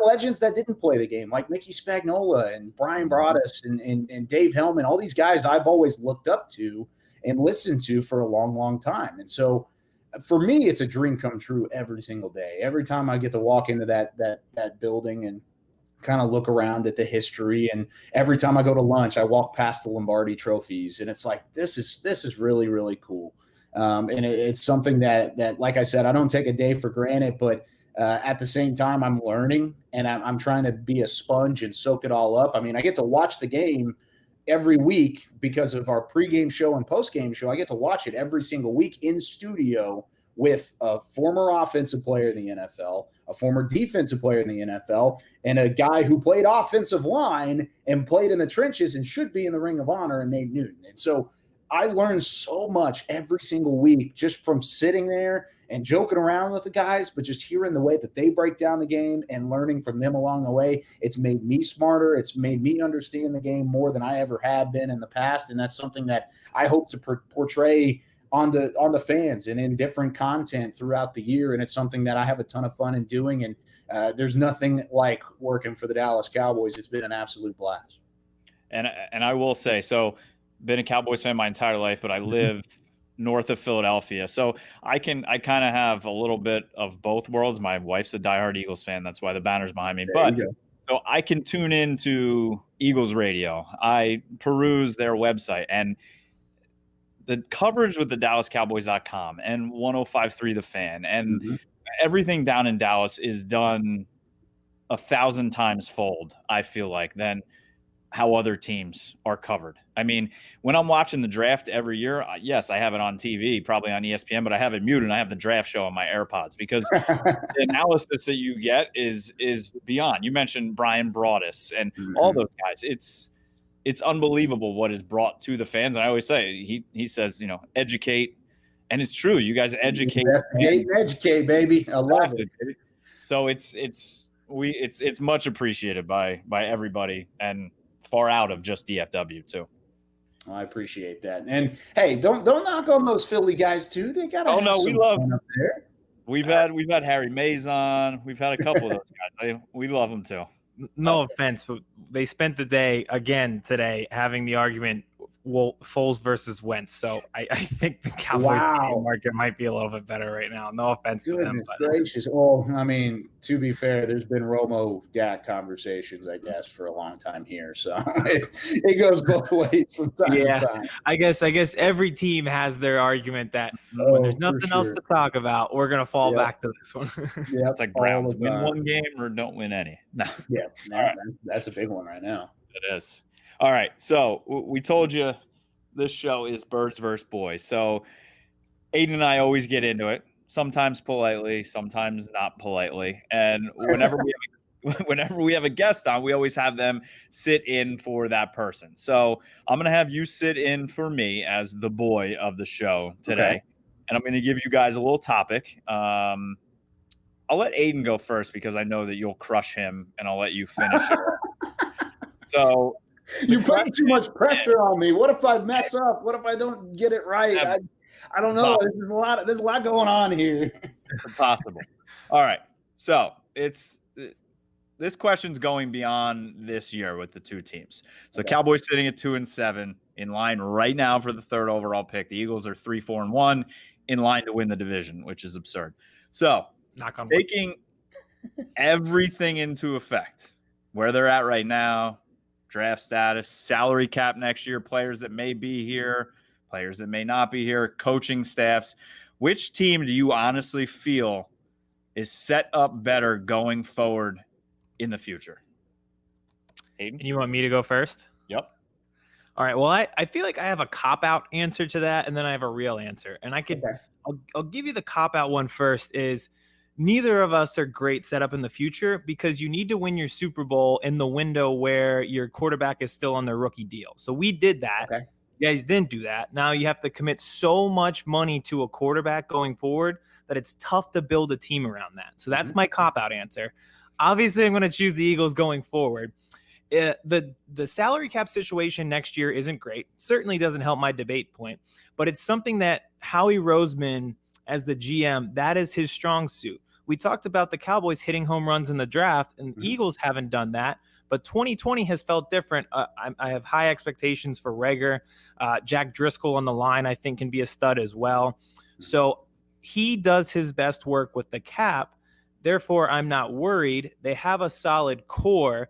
S5: legends that didn't play the game, like Mickey Spagnola and Brian Broaddus and Dave Hellman. All these guys I've always looked up to and listened to for a long, long time. And so for me, it's a dream come true every single day. Every time I get to walk into that building and kind of look around at the history, and every time I go to lunch, I walk past the Lombardi trophies, and it's like, this is really, really cool. And it's something that, like I said, I don't take a day for granted, but at the same time, I'm learning, and I'm trying to be a sponge and soak it all up. I mean, I get to watch the game every week, because of our pregame show and postgame show, I get to watch it every single week in studio with a former offensive player in the NFL, a former defensive player in the NFL, and a guy who played offensive line and played in the trenches and should be in the Ring of Honor, and Nate Newton. And so I learned so much every single week just from sitting there and joking around with the guys, but just hearing the way that they break down the game and learning from them along the way. It's made me smarter. It's made me understand the game more than I ever have been in the past. And that's something that I hope to portray on the fans and in different content throughout the year. And it's something that I have a ton of fun in doing. And there's nothing like working for the Dallas Cowboys. It's been an absolute blast.
S3: And I will say, so been a Cowboys fan my entire life, but I live north of Philadelphia. So I kind of have a little bit of both worlds. My wife's a diehard Eagles fan. That's why the banner's behind me. But so I can tune into Eagles radio. I peruse their website, and the coverage with the DallasCowboys.com and 105.3 The Fan and everything down in Dallas is done 1,000 times fold, I feel like, than how other teams are covered. I mean, when I'm watching the draft every year, yes, I have it on TV, probably on ESPN, but I have it muted and I have the draft show on my AirPods because the analysis that you get is beyond. You mentioned Brian Broaddus and all those guys. It's unbelievable what is brought to the fans. And I always say, he says, educate. And it's true. You guys educate.
S5: Educate, baby. I love it.
S3: So it's much appreciated by everybody and far out of just DFW too.
S5: I appreciate that. And hey, don't knock on those Philly guys too. They got
S3: we love them up there. We've had Harry Mays on. We've had a couple of those guys. We love them too.
S1: No offense, but they spent the day again today having the argument Foles versus Wentz. So I think the Cowboys market might be a little bit better right now. No offense to them.
S5: But gracious. Well, I mean, to be fair, there's been Romo Dak conversations, I guess, for a long time here. So it goes both ways from time to time.
S1: I guess every team has their argument that when there's nothing else to talk about, we're gonna fall back to this one.
S5: Yeah,
S3: it's like Browns win one game or don't win any. No.
S5: Yeah, that's a big one right now.
S3: It is. All right, so we told you this show is Birds versus Boys. So Aidan and I always get into it, sometimes politely, sometimes not politely. And whenever we have a guest on, we always have them sit in for that person. So I'm going to have you sit in for me as the boy of the show today. Okay. And I'm going to give you guys a little topic. I'll let Aidan go first because I know that you'll crush him, and I'll let you finish it. So
S5: you're putting too much pressure on me. What if I mess up? What if I don't get it right? I don't know. There's a lot going on here.
S3: Impossible. All right. So this question's going beyond this year with the two teams. So Cowboys sitting at 2-7 in line right now for the third overall pick. The Eagles are 3-4-1 in line to win the division, which is absurd. So taking everything into effect, where they're at right now, draft status, salary cap next year, players that may be here, players that may not be here, coaching staffs. Which team do you honestly feel is set up better going forward in the future?
S1: Aidan? You want me to go first?
S3: Yep.
S1: All right. Well, I feel like I have a cop-out answer to that, and then I have a real answer. And I'll give you the cop-out one first is neither of us are great set up in the future because you need to win your Super Bowl in the window where your quarterback is still on their rookie deal. So we did that. Okay. You guys didn't do that. Now you have to commit so much money to a quarterback going forward that it's tough to build a team around that. So that's my cop-out answer. Obviously, I'm going to choose the Eagles going forward. The salary cap situation next year isn't great. Certainly doesn't help my debate point, but it's something that Howie Roseman as the GM, that is his strong suit. We talked about the Cowboys hitting home runs in the draft, and the Eagles haven't done that. But 2020 has felt different. I have high expectations for Reagor. Jack Driscoll on the line, I think, can be a stud as well. So he does his best work with the cap. Therefore, I'm not worried. They have a solid core.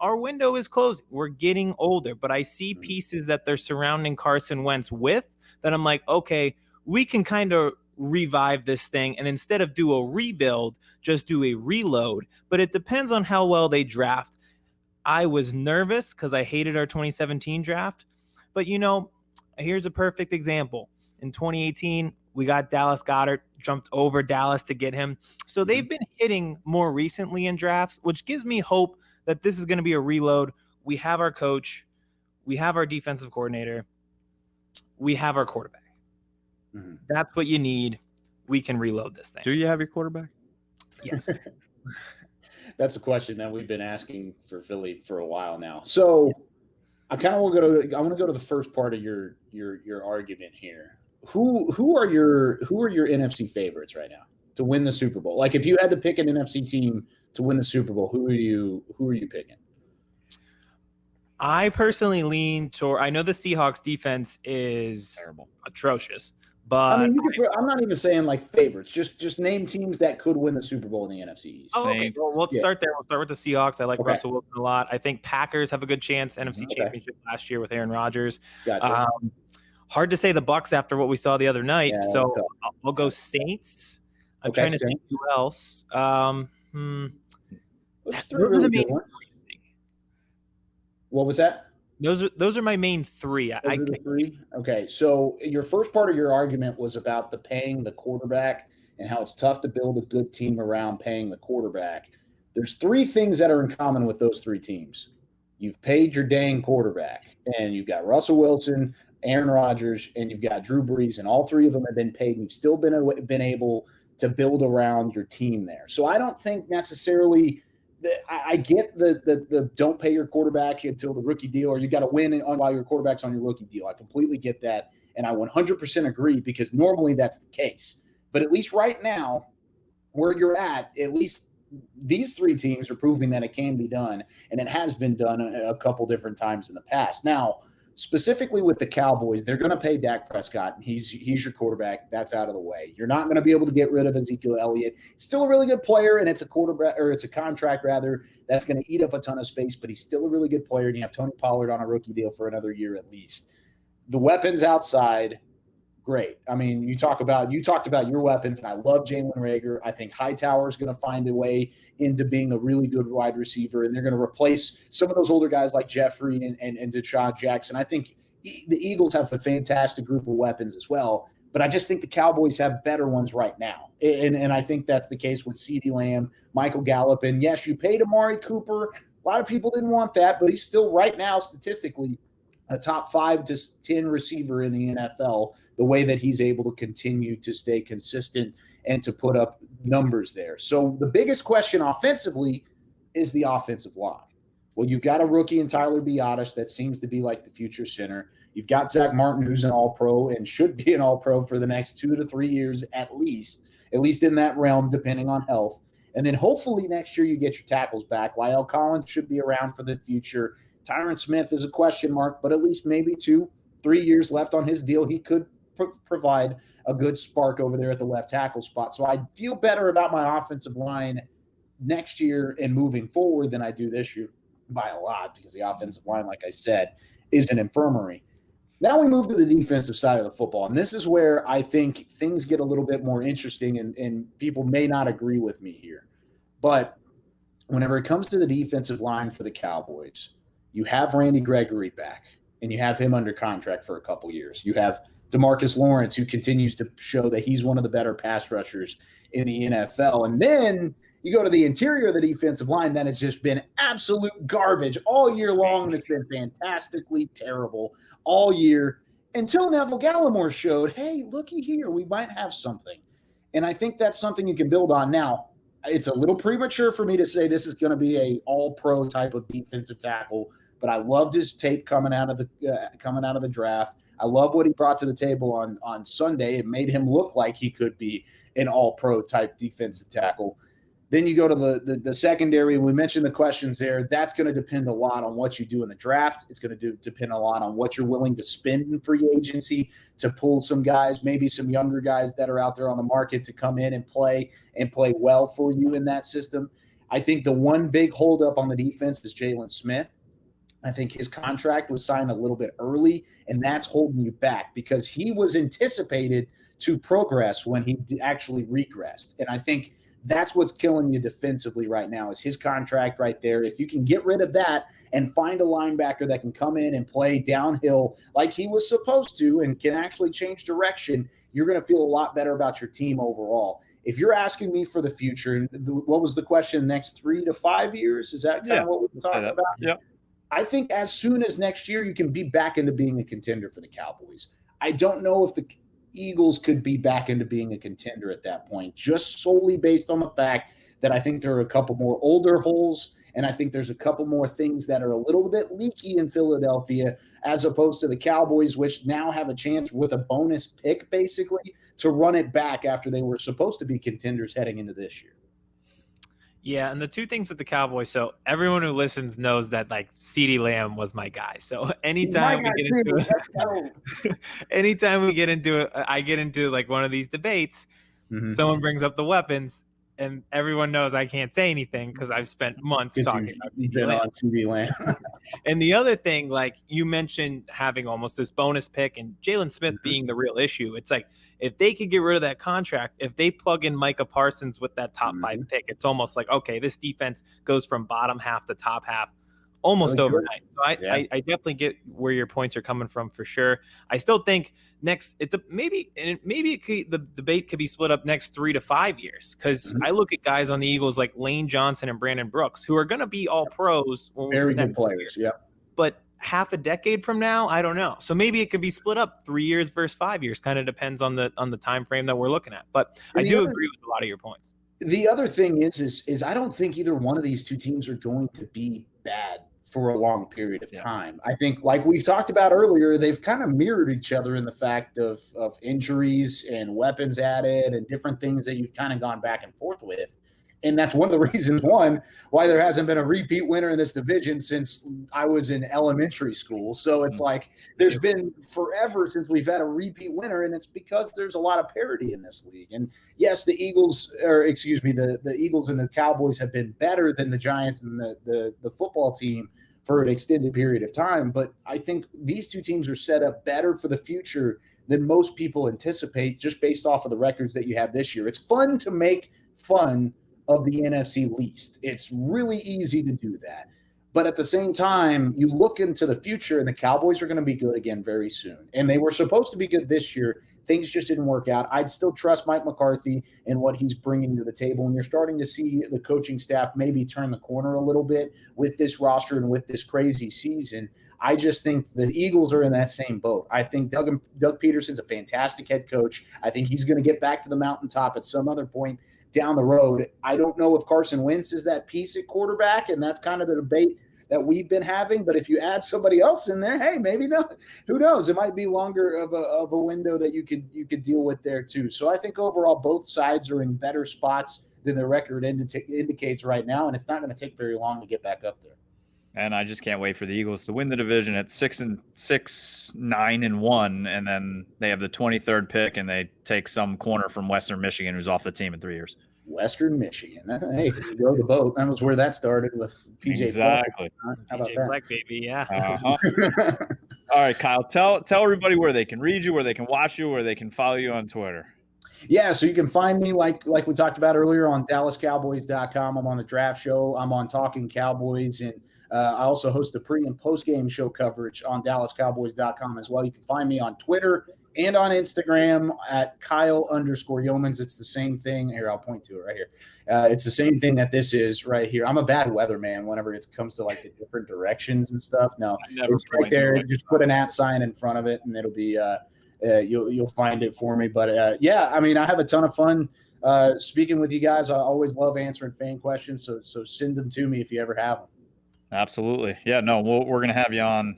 S1: Our window is closing. We're getting older, but I see pieces that they're surrounding Carson Wentz with that I'm like, okay, we can kind of revive this thing, and instead of do a rebuild, just do a reload. But it depends on how well they draft. I was nervous because I hated our 2017 draft. But, here's a perfect example. In 2018, we got Dallas Goedert, jumped over Dallas to get him. So they've been hitting more recently in drafts, which gives me hope that this is going to be a reload. We have our coach. We have our defensive coordinator. We have our quarterback.
S5: Mhm.
S1: That's what you need. We can reload this thing.
S3: Do you have your quarterback?
S1: Yes.
S5: That's a question that we've been asking for Philly for a while now. So I kind of want to go to the first part of your argument here. Who are your NFC favorites right now to win the Super Bowl? Like, if you had to pick an NFC team to win the Super Bowl, who are you picking?
S1: I personally lean toward. I know the Seahawks defense is
S3: Terrible.
S1: atrocious, but
S5: I mean, I'm not even saying like favorites. Just name teams that could win the Super Bowl in the NFC East.
S1: okay.
S3: Saints.
S1: Well, let's start there. We'll start with the Seahawks. I like
S5: Okay.
S1: Russell Wilson a lot. I think Packers have a good chance. NFC
S5: Okay.
S1: Championship last year with Aaron Rodgers.
S5: Gotcha.
S1: Hard to say the Bucks after what we saw the other night.
S5: Yeah,
S1: So
S5: okay.
S1: I'll go Saints. I'm
S5: Okay,
S1: trying to
S5: Saints.
S1: think who else.
S5: Those
S1: Those
S5: three
S1: are
S5: really
S1: the
S5: good
S1: main.
S5: ones. What was that?
S1: Those are my main three.
S5: Those are the three? Okay, so your first part of your argument was about the paying the quarterback and how it's tough to build a good team around paying the quarterback. There's three things that are in common with those three teams. You've paid your dang quarterback, and you've got Russell Wilson, Aaron Rodgers, and you've got Drew Brees, and all three of them have been paid. And you've still been able to build around your team there. So I don't think necessarily – I get the don't pay your quarterback until the rookie deal, or you got to win while your quarterback's on your rookie deal. I completely get that, and I 100% agree, because normally that's the case. But at least right now, where you're at least these three teams are proving that it can be done, and it has been done a couple different times in the past. Now, specifically with the Cowboys, they're going to pay Dak Prescott, and he's your quarterback. That's out of the way. You're not going to be able to get rid of Ezekiel Elliott. Still a really good player, and it's a quarterback, or it's a contract rather, that's going to eat up a ton of space, but he's still a really good player, and you have Tony Pollard on a rookie deal for another year at least. The weapons outside, great. I mean, you talked about your weapons, and I love Jalen Reagor. I think Hightower is going to find a way into being a really good wide receiver, and they're going to replace some of those older guys like Jeffrey and Deshaun Jackson. I think the Eagles have a fantastic group of weapons as well, but I just think the Cowboys have better ones right now, and I think that's the case with CeeDee Lamb, Michael Gallup, and yes, you paid Amari Cooper. A lot of people didn't want that, but he's still right now statistically a top 5 to 10 receiver in the NFL, the way that he's able to continue to stay consistent and to put up numbers there. So the biggest question offensively is the offensive line. Well, you've got a rookie in Tyler Biadasz that seems to be like the future center. You've got Zach Martin, who's an all-pro and should be an all-pro for the next 2 to 3 years at least in that realm, depending on health. And then hopefully next year you get your tackles back. La'el Collins should be around for the future. Tyron Smith is a question mark, but at least maybe 2-3 years left on his deal. He could provide a good spark over there at the left tackle spot. So I feel better about my offensive line next year and moving forward than I do this year by a lot, because the offensive line, like I said, is an infirmary. Now we move to the defensive side of the football, and this is where I think things get a little bit more interesting, and people may not agree with me here. But whenever it comes to the defensive line for the Cowboys, you have Randy Gregory back, and you have him under contract for a couple years. You have DeMarcus Lawrence, who continues to show that he's one of the better pass rushers in the NFL. And then you go to the interior of the defensive line, that has just been absolute garbage all year long, and it's been fantastically terrible all year until Neville Gallimore showed, hey, looky here, we might have something. And I think that's something you can build on. Now, it's a little premature for me to say this is going to be a all-pro type of defensive tackle, but I loved his tape coming out of the draft. I love what he brought to the table on Sunday. It made him look like he could be an all-pro type defensive tackle. Then you go to the secondary. We mentioned the questions there. That's going to depend a lot on what you do in the draft. It's going to depend a lot on what you're willing to spend in free agency to pull some guys, maybe some younger guys that are out there on the market to come in and play well for you in that system. I think the one big holdup on the defense is Jalen Smith. I think his contract was signed a little bit early, and that's holding you back because he was anticipated to progress when he actually regressed. And I think That's what's killing you defensively right now is his contract right there. If you can get rid of that and find a linebacker that can come in and play downhill like he was supposed to and can actually change direction, you're going to feel a lot better about your team overall. If you're asking me for the future, what was the question? Next 3 to 5 years? Is that kind of what we're talking about?
S3: Yep.
S5: I think as soon as next year, you can be back into being a contender for the Cowboys. I don't know if the Eagles could be back into being a contender at that point, just solely based on the fact that I think there are a couple more older holes, and I think there's a couple more things that are a little bit leaky in Philadelphia, as opposed to the Cowboys, which now have a chance with a bonus pick, basically, to run it back after they were supposed to be contenders heading into this year.
S1: Yeah, and the two things with the Cowboys, so everyone who listens knows that like CeeDee Lamb was my guy. So anytime we get into it, I get into like one of these debates, someone brings up the weapons, and everyone knows I can't say anything because I've spent months talking about
S5: CeeDee Lamb.
S1: And the other thing, like you mentioned, having almost this bonus pick and Jalen Smith being the real issue. It's like if they could get rid of that contract, if they plug in Micah Parsons with that top 5 pick, it's almost like, okay, this defense goes from bottom half to top half almost overnight. So I definitely get where your points are coming from for sure. I still think maybe the debate could be split up next 3 to 5 years because I look at guys on the Eagles like Lane Johnson and Brandon Brooks who are going to be all pros.
S5: Very good players,
S1: But half a decade from now, I don't know. So maybe it could be split up 3 years versus 5 years. Kind of depends on the time frame that we're looking at. But I do agree with a lot of your points.
S5: The other thing is I don't think either one of these two teams are going to be bad for a long period of time. I think, like we've talked about earlier, they've kind of mirrored each other in the fact of injuries and weapons added and different things that you've kind of gone back and forth with. And that's one of the reasons, why there hasn't been a repeat winner in this division since I was in elementary school. So it's like there's been forever since we've had a repeat winner, and it's because there's a lot of parity in this league. And yes, the Eagles and the Cowboys have been better than the Giants and the football team for an extended period of time. But I think these two teams are set up better for the future than most people anticipate just based off of the records that you have this year. It's fun to make fun of the NFC least. It's really easy to do that. But at the same time, you look into the future and the Cowboys are going to be good again very soon. And they were supposed to be good this year. Things just didn't work out. I'd still trust Mike McCarthy and what he's bringing to the table. And you're starting to see the coaching staff maybe turn the corner a little bit with this roster and with this crazy season. I just think the Eagles are in that same boat. I think Doug Peterson's a fantastic head coach. I think he's going to get back to the mountaintop at some other point down the road. I don't know if Carson Wentz is that piece at quarterback, and that's kind of the debate that we've been having. But if you add somebody else in there, hey, maybe not. Who knows? It might be longer of a window that you could deal with there too. So I think overall both sides are in better spots than the record indicates right now, and it's not going to take very long to get back up there.
S3: And I just can't wait for the Eagles to win the division at 6-6, 9-1, and then they have the 23rd pick, and they take some corner from Western Michigan who's off the team in 3 years.
S5: Western Michigan. Hey, you row the boat. That was where that started with PJ.
S3: Exactly.
S5: Black. How about
S1: PJ
S5: that?
S1: Black, baby. Yeah.
S3: All right, Kyle. Tell everybody where they can read you, where they can watch you, where they can follow you on Twitter.
S5: Yeah, so you can find me like we talked about earlier on DallasCowboys.com. I'm on the Draft Show. I'm on Talking Cowboys, and I also host the pre- and post-game show coverage on DallasCowboys.com as well. You can find me on Twitter and on Instagram at Kyle_Youmans. It's the same thing. Here, I'll point to it right here. It's the same thing that this is right here. I'm a bad weatherman whenever it comes to like the different directions and stuff. No, it's right there. Just put an @ sign in front of it, and it'll be you'll find it for me. But yeah, I mean, I have a ton of fun speaking with you guys. I always love answering fan questions, so send them to me if you ever have them.
S3: Absolutely. Yeah, no, we're going to have you on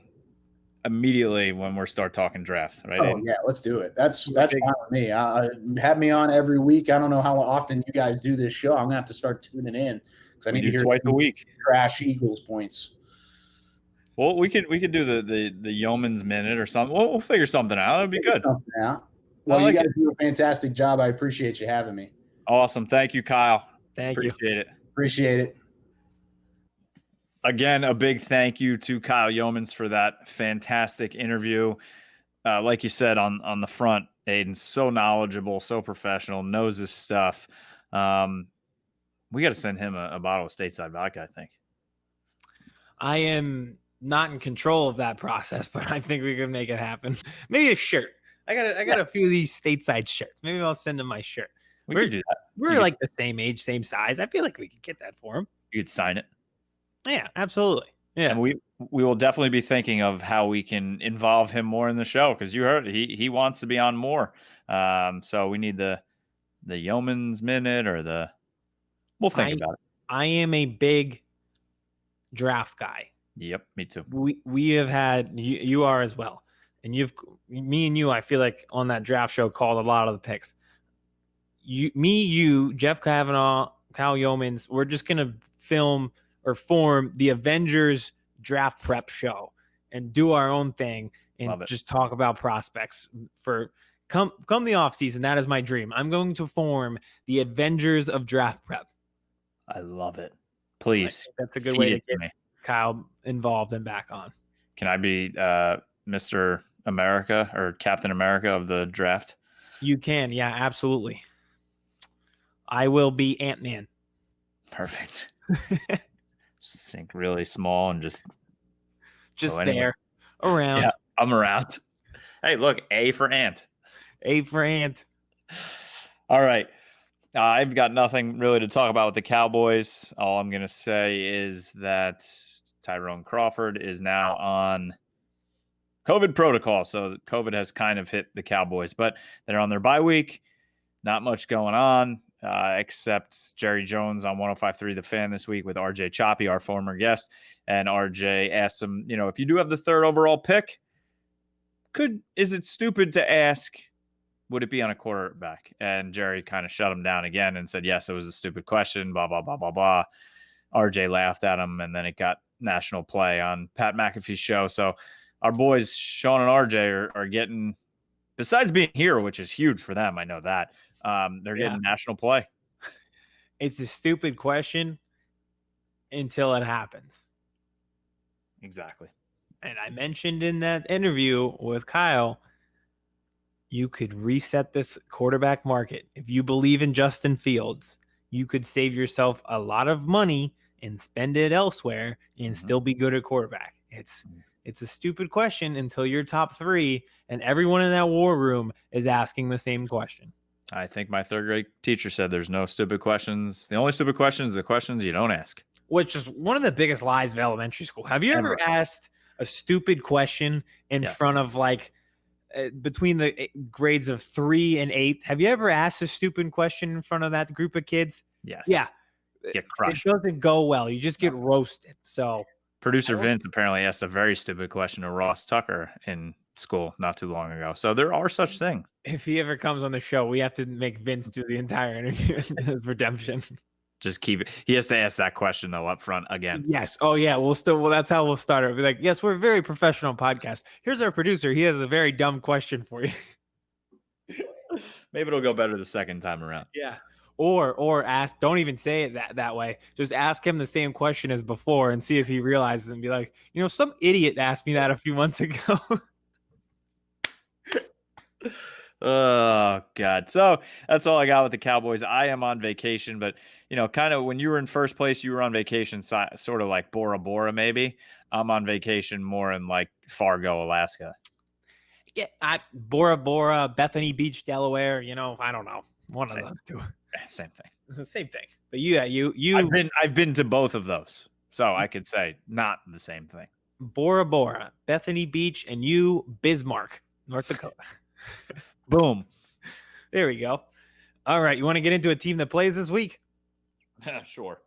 S3: immediately when we start talking draft, right?
S5: Oh, yeah, let's do it. That's fine with me. Have me on every week. I don't know how often you guys do this show. I'm going to have to start tuning in because I need to hear
S3: twice a week.
S5: Trash Eagles points.
S3: Well, we could do the Youmans minute or something. We'll figure something out. It'll be good.
S5: Well, you guys do a fantastic job. I appreciate you having me.
S3: Awesome. Thank you, Kyle.
S1: Appreciate
S3: it.
S5: Appreciate it.
S3: Again, a big thank you to Kyle Youmans for that fantastic interview. Like you said on the front, Aidan's so knowledgeable, so professional, knows his stuff. We got to send him a bottle of stateside vodka, I think.
S1: I am not in control of that process, but I think we can make it happen. Maybe a shirt. I got a few of these stateside shirts. Maybe I'll send him my shirt.
S3: We could do that.
S1: We're like the same age, same size. I feel like we could get that for him.
S3: You could sign it.
S1: Yeah, absolutely. Yeah.
S3: And we will definitely be thinking of how we can involve him more in the show, because you heard he wants to be on more. So we need the Youmans minute or we'll think about it.
S1: I am a big draft guy.
S3: Yep, me too.
S1: We have had you are as well, and me and you. I feel like on that draft show called a lot of the picks. You, Jeff Kavanaugh, Kyle Youmans. We're just gonna form the Avengers draft prep show and do our own thing and just talk about prospects for come the offseason. That is my dream. I'm going to form the Avengers of draft prep.
S3: I love it. Please.
S1: That's a good way to get me. Kyle involved and back on.
S3: Can I be Mr. America or Captain America of the draft?
S1: You can. Yeah, absolutely. I will be Ant-Man.
S3: Perfect. Sink really small and just
S1: there around.
S3: Yeah, I'm around. Hey, look, A for Ant.
S1: A for Ant.
S3: All right. I've got nothing really to talk about with the Cowboys. All I'm going to say is that Tyrone Crawford is now on COVID protocol. So COVID has kind of hit the Cowboys, but they're on their bye week. Not much going on except Jerry Jones on 105.3 The Fan this week with RJ Choppy, our former guest. And RJ asked him, if you do have the 3rd overall pick, is it stupid to ask, would it be on a quarterback? And Jerry kind of shut him down again and said, yes, it was a stupid question, blah, blah, blah, blah, blah. RJ laughed at him, and then it got national play on Pat McAfee's show. So our boys, Sean and RJ, are getting, besides being here, which is huge for them, I know that, they're getting national play.
S1: It's a stupid question until it happens.
S3: Exactly.
S1: And I mentioned in that interview with Kyle, you could reset this quarterback market. If you believe in Justin Fields, you could save yourself a lot of money and spend it elsewhere and still be good at quarterback. It's a stupid question until you're top 3, and everyone in that war room is asking the same question.
S3: I think my 3rd grade teacher said there's no stupid questions. The only stupid questions are the questions you don't ask. Which
S1: is one of the biggest lies of elementary school. Have you ever asked a stupid question in front of between the grades of 3 and 8? Have you ever asked a stupid question in front of that group of kids?
S3: Yes.
S1: Yeah.
S3: Get crushed.
S1: It doesn't go well. You just get roasted. So
S3: producer Vince apparently asked a very stupid question to Ross Tucker in school not too long ago. So there are such things.
S1: If he ever comes on the show, we have to make Vince do the entire interview as redemption.
S3: Just keep it. He has to ask that question though up front again.
S1: Yes. Oh yeah. That's how we'll start it. We'll be like, yes, we're a very professional podcast. Here's our producer. He has a very dumb question for you.
S3: Maybe it'll go better the second time around.
S1: Yeah. Or ask, don't even say it that way. Just ask him the same question as before and see if he realizes and be like, some idiot asked me that a few months ago.
S3: Oh God. So that's all I got with the Cowboys. I am on vacation, but kind of when you were in first place, you were on vacation, sort of like Bora Bora, maybe. I'm on vacation more in like Fargo, Alaska.
S1: Yeah. Bora Bora, Bethany Beach, Delaware, I don't know. One of those two.
S3: Same thing.
S1: Same thing. But you
S3: I've been to both of those. So I could say not the same thing.
S1: Bora Bora, Bethany Beach, and you Bismarck, North Dakota.
S3: Boom.
S1: There we go. All right. You want to get into a team that plays this week?
S3: Sure.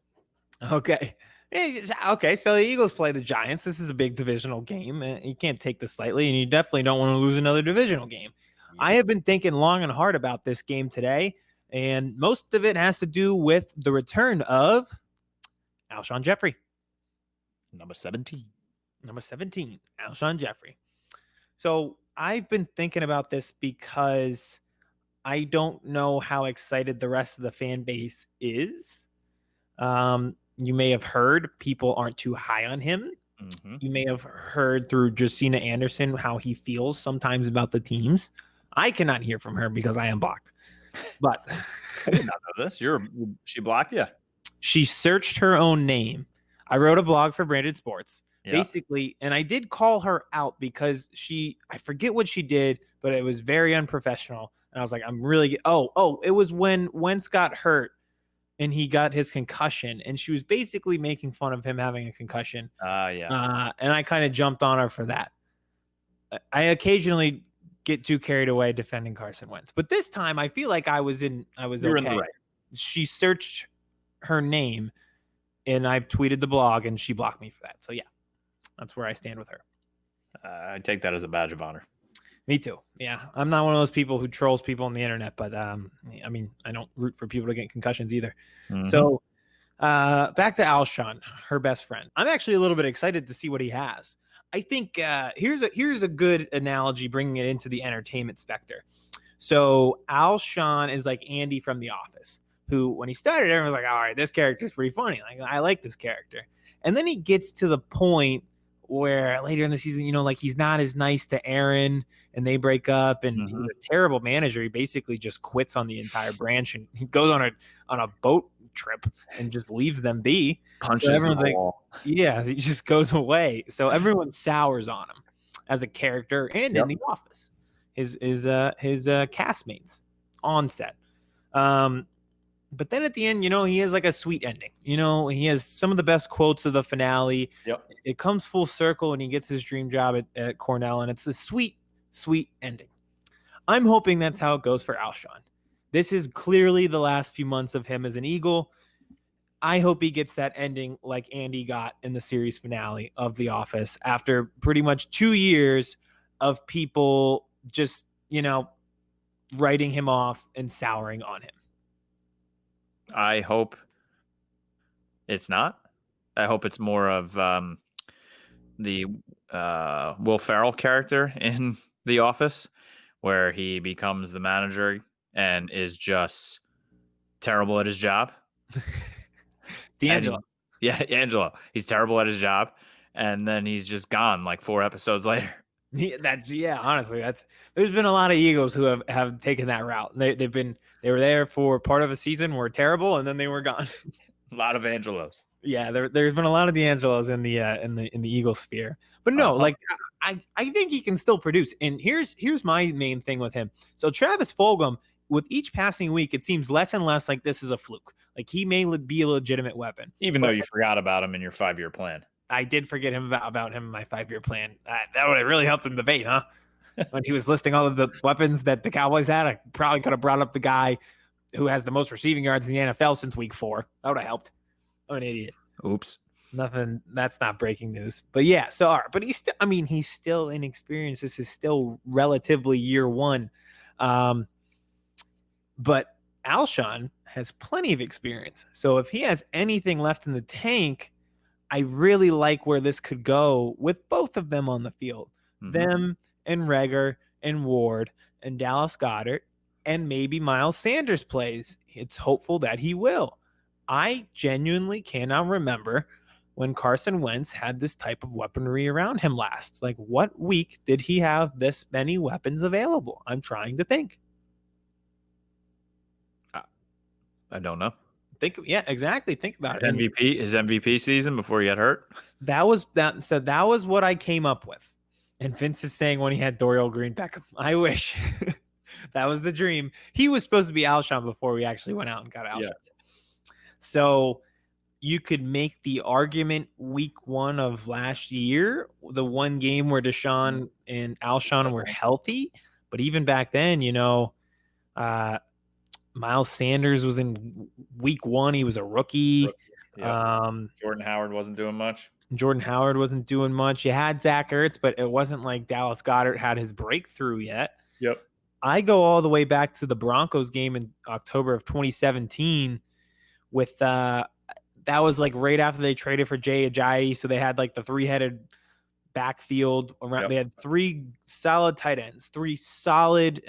S1: Okay. Okay. So the Eagles play the Giants. This is a big divisional game. You can't take this lightly, and you definitely don't want to lose another divisional game. I have been thinking long and hard about this game today, and most of it has to do with the return of Alshon Jeffery.
S3: Number 17.
S1: Alshon Jeffery. So I've been thinking about this because I don't know how excited the rest of the fan base is. You may have heard people aren't too high on him. Mm-hmm. You may have heard through Josina Anderson how he feels sometimes about the teams. I cannot hear from her because I am blocked. But
S3: I did not know this. She blocked you.
S1: She searched her own name. I wrote a blog for Branded Sports, basically, and I did call her out because I forget what she did, but it was very unprofessional. And I was like, it was when Wentz got hurt and he got his concussion, and she was basically making fun of him having a concussion. And I kind of jumped on her for that. I occasionally get too carried away defending Carson Wentz, but this time I feel like I was okay.
S3: In the right.
S1: She searched her name, and I tweeted the blog, and she blocked me for that. So yeah, that's where I stand with her.
S3: I take that as a badge of honor.
S1: Me too. Yeah, I'm not one of those people who trolls people on the internet, but I mean, I don't root for people to get concussions either. Mm-hmm. So back to Alshon, her best friend. I'm actually a little bit excited to see what he has. I think here's a good analogy, bringing it into the entertainment specter. So Alshon is like Andy from The Office, who when he started, everyone was like, all right, this character's pretty funny. Like, I like this character. And then he gets to the point where later in the season, like he's not as nice to Aaron, and they break up, and he's a terrible manager. He basically just quits on the entire branch, and he goes on a boat trip and just leaves them be.
S3: Punches everyone's the wall.
S1: Yeah, he just goes away. So everyone sours on him as a character and in The Office. His castmates on set. But then at the end, he has like a sweet ending. He has some of the best quotes of the finale.
S3: Yep.
S1: It comes full circle, and he gets his dream job at Cornell, and it's a sweet, sweet ending. I'm hoping that's how it goes for Alshon. This is clearly the last few months of him as an Eagle. I hope he gets that ending like Andy got in the series finale of The Office after pretty much 2 years of people just, writing him off and souring on him.
S3: I hope it's not. I hope it's more of the Will Ferrell character in The Office, where he becomes the manager and is just terrible at his job.
S1: D'Angelo.
S3: Angelo. He's terrible at his job, and then he's just gone like 4 episodes later.
S1: Honestly, there's been a lot of Eagles who have taken that route. They were there for part of a season, were terrible, and then they were gone.
S3: A lot of Angelos.
S1: Yeah, there's been a lot of D'Angelos in the Eagle sphere. But no, I think he can still produce. And here's my main thing with him. So Travis Fulgham, with each passing week, it seems less and less like this is a fluke. Like he may be a legitimate weapon.
S3: Even though you forgot about him in your 5-year plan.
S1: I did forget about him in my 5-year plan. That would have really helped in the debate, huh? When he was listing all of the weapons that the Cowboys had, I probably could have brought up the guy who has the most receiving yards in the NFL since week 4. That would have helped. I'm an idiot.
S3: Oops.
S1: Nothing. That's not breaking news. But yeah, so all right. But he's still inexperienced. This is still relatively year 1. But Alshon has plenty of experience. So if he has anything left in the tank, I really like where this could go with both of them on the field. Mm-hmm. Them and Reagor and Ward and Dallas Goedert, and maybe Miles Sanders plays. It's hopeful that he will. I genuinely cannot remember when Carson Wentz had this type of weaponry around him last. Like, what week did he have this many weapons available? I'm trying to think.
S3: I don't know.
S1: Yeah, exactly. Think about it.
S3: His MVP season before he got hurt.
S1: That was what I came up with. And Vince is saying when he had Dorial Green Beckham, I wish. That was the dream. He was supposed to be Alshon before we actually went out and got Alshon. Yes. So you could make the argument week 1 of last year, the one game where Deshaun and Alshon were healthy. But even back then, Miles Sanders was in week 1. He was a rookie.
S3: Yep. Jordan Howard wasn't doing much. You had Zach Ertz, but it wasn't like Dallas Goedert had his breakthrough yet. Yep.
S1: I go all the way back to the Broncos game in October of 2017 with that was like right after they traded for Jay Ajayi. So they had like the 3-headed backfield around. Yep. They had 3 solid tight ends, 3 solid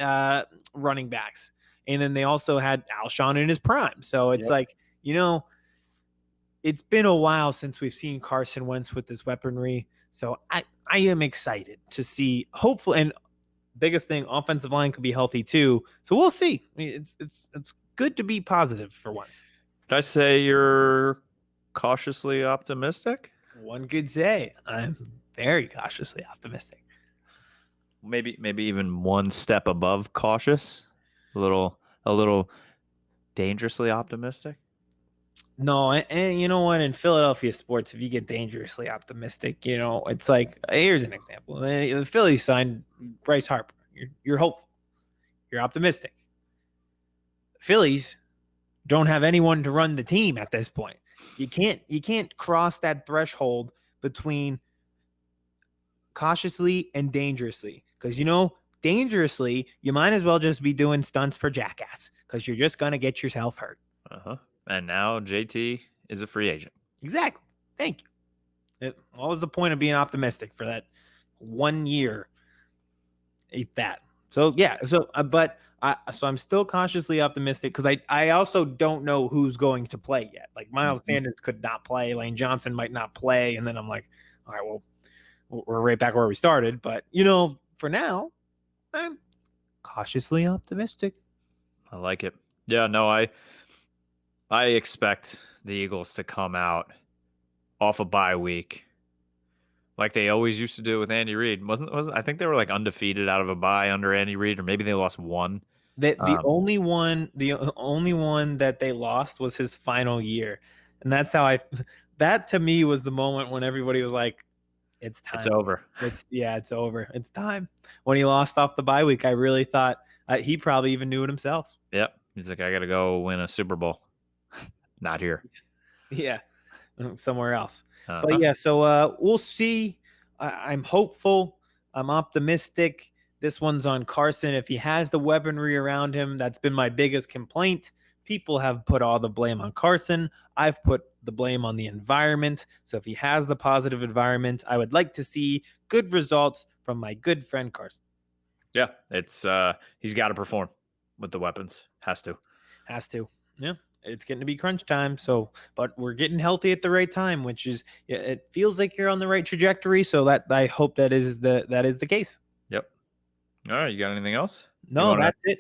S1: running backs. And then they also had Alshon in his prime. So it's like, it's been a while since we've seen Carson Wentz with this weaponry. So I am excited to see, hopefully, and biggest thing, offensive line could be healthy too. So we'll see. It's good to be positive for once.
S3: Did I say you're cautiously optimistic?
S1: One could say I'm very cautiously optimistic.
S3: Maybe even one step above cautious. A little dangerously optimistic.
S1: No, and you know what? In Philadelphia sports, if you get dangerously optimistic, it's like, here's an example. The Phillies signed Bryce Harper. You're hopeful. You're optimistic. The Phillies don't have anyone to run the team at this point. You can't cross that threshold between cautiously and dangerously, because dangerously you might as well just be doing stunts for jackass, because you're just gonna get yourself hurt.
S3: And now JT is a free agent.
S1: Exactly. Thank you. What was the point of being optimistic for that 1 year? Eat that. So yeah. So I'm still cautiously optimistic, because I also don't know who's going to play yet. Like Miles Sanders could not play. Lane Johnson might not play, and then I'm like, all right, well, we're right back where we started. But for now, I'm cautiously optimistic.
S3: I like it. Yeah. No, I expect the Eagles to come out off a bye week like they always used to do with Andy Reid. Wasn't I think they were like undefeated out of a bye under Andy Reid, or maybe they lost one.
S1: The only one that they lost was his final year. And that's how that to me was the moment when everybody was like, it's time.
S3: It's over.
S1: It's over. It's time. When he lost off the bye week, I really thought he probably even knew it himself.
S3: Yep. He's like, I got to go win a Super Bowl. Not here.
S1: Yeah. Somewhere else. But yeah, so we'll see. I'm hopeful. I'm optimistic. This one's on Carson. If he has the weaponry around him, that's been my biggest complaint. People have put all the blame on Carson. I've put the blame on the environment. So if he has the positive environment, I would like to see good results from my good friend Carson.
S3: Yeah, it's he's got to perform with the weapons. Has to.
S1: Yeah. It's getting to be crunch time. But we're getting healthy at the right time, which is, it feels like you're on the right trajectory. So that I hope that is the case.
S3: Yep. All right. You got anything else?
S1: No, that's it.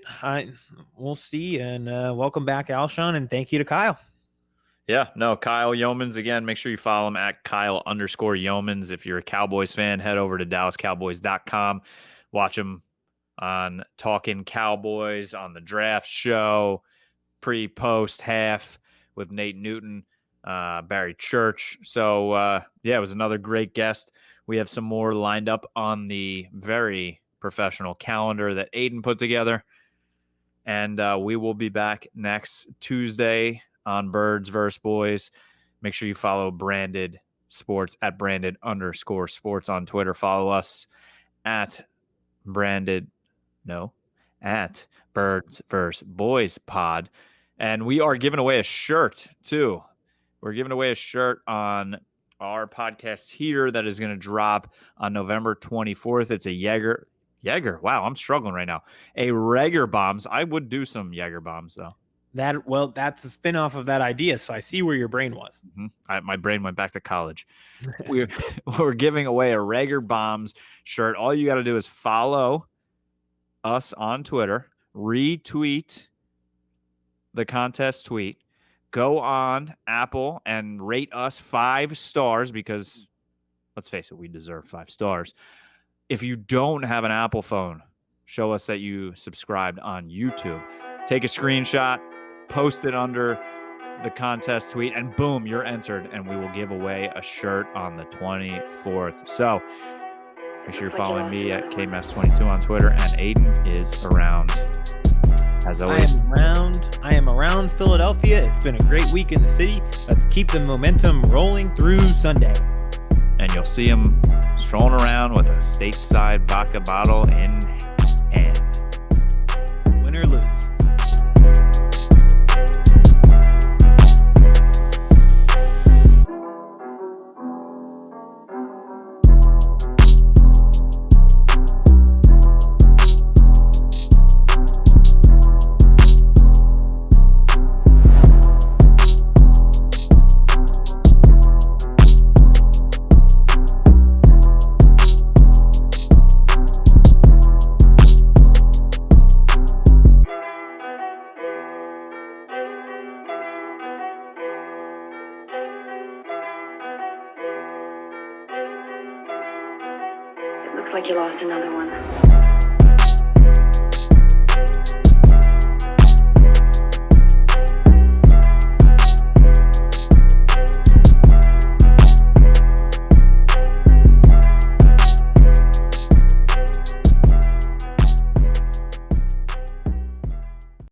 S1: We'll see. And welcome back, Alshon. And thank you to Kyle.
S3: Yeah. No, Kyle Youmans. Again, make sure you follow him at Kyle_Youmans. If you're a Cowboys fan, head over to DallasCowboys.com. Watch him on Talking Cowboys, on the draft show, pre, post, half with Nate Newton, Barry Church. So, yeah, it was another great guest. We have some more lined up on the very professional calendar that Aidan put together. And we will be back next Tuesday on Birds vs. Boys. Make sure you follow Branded Sports at Branded_Sports on Twitter. Follow us at Birds vs. Boys Pod. And we are giving away a shirt too. We're giving away a shirt on our podcast here that is going to drop on November 24th. It's a Jaeger. Wow, I'm struggling right now. A Rager Bombs. I would do some Jaeger Bombs though.
S1: That's a spinoff of that idea. So I see where your brain was.
S3: My brain went back to college. We're giving away a Rager Bombs shirt. All you got to do is follow us on Twitter, retweet the contest tweet, go on Apple and rate us 5 stars, because let's face it, we deserve 5 stars. If you don't have an Apple phone, show us that you subscribed on YouTube. Take a screenshot, post it under the contest tweet, and boom, you're entered, and we will give away a shirt on the 24th. So make sure you're following me at KMess22 on Twitter, and Aidan is around. As always,
S1: I am around Philadelphia. It's been a great week in the city. Let's keep the momentum rolling through Sunday.
S3: And you'll see him strolling around with a stateside vodka bottle in hand.
S1: Win or lose.
S6: Looks like you lost another one.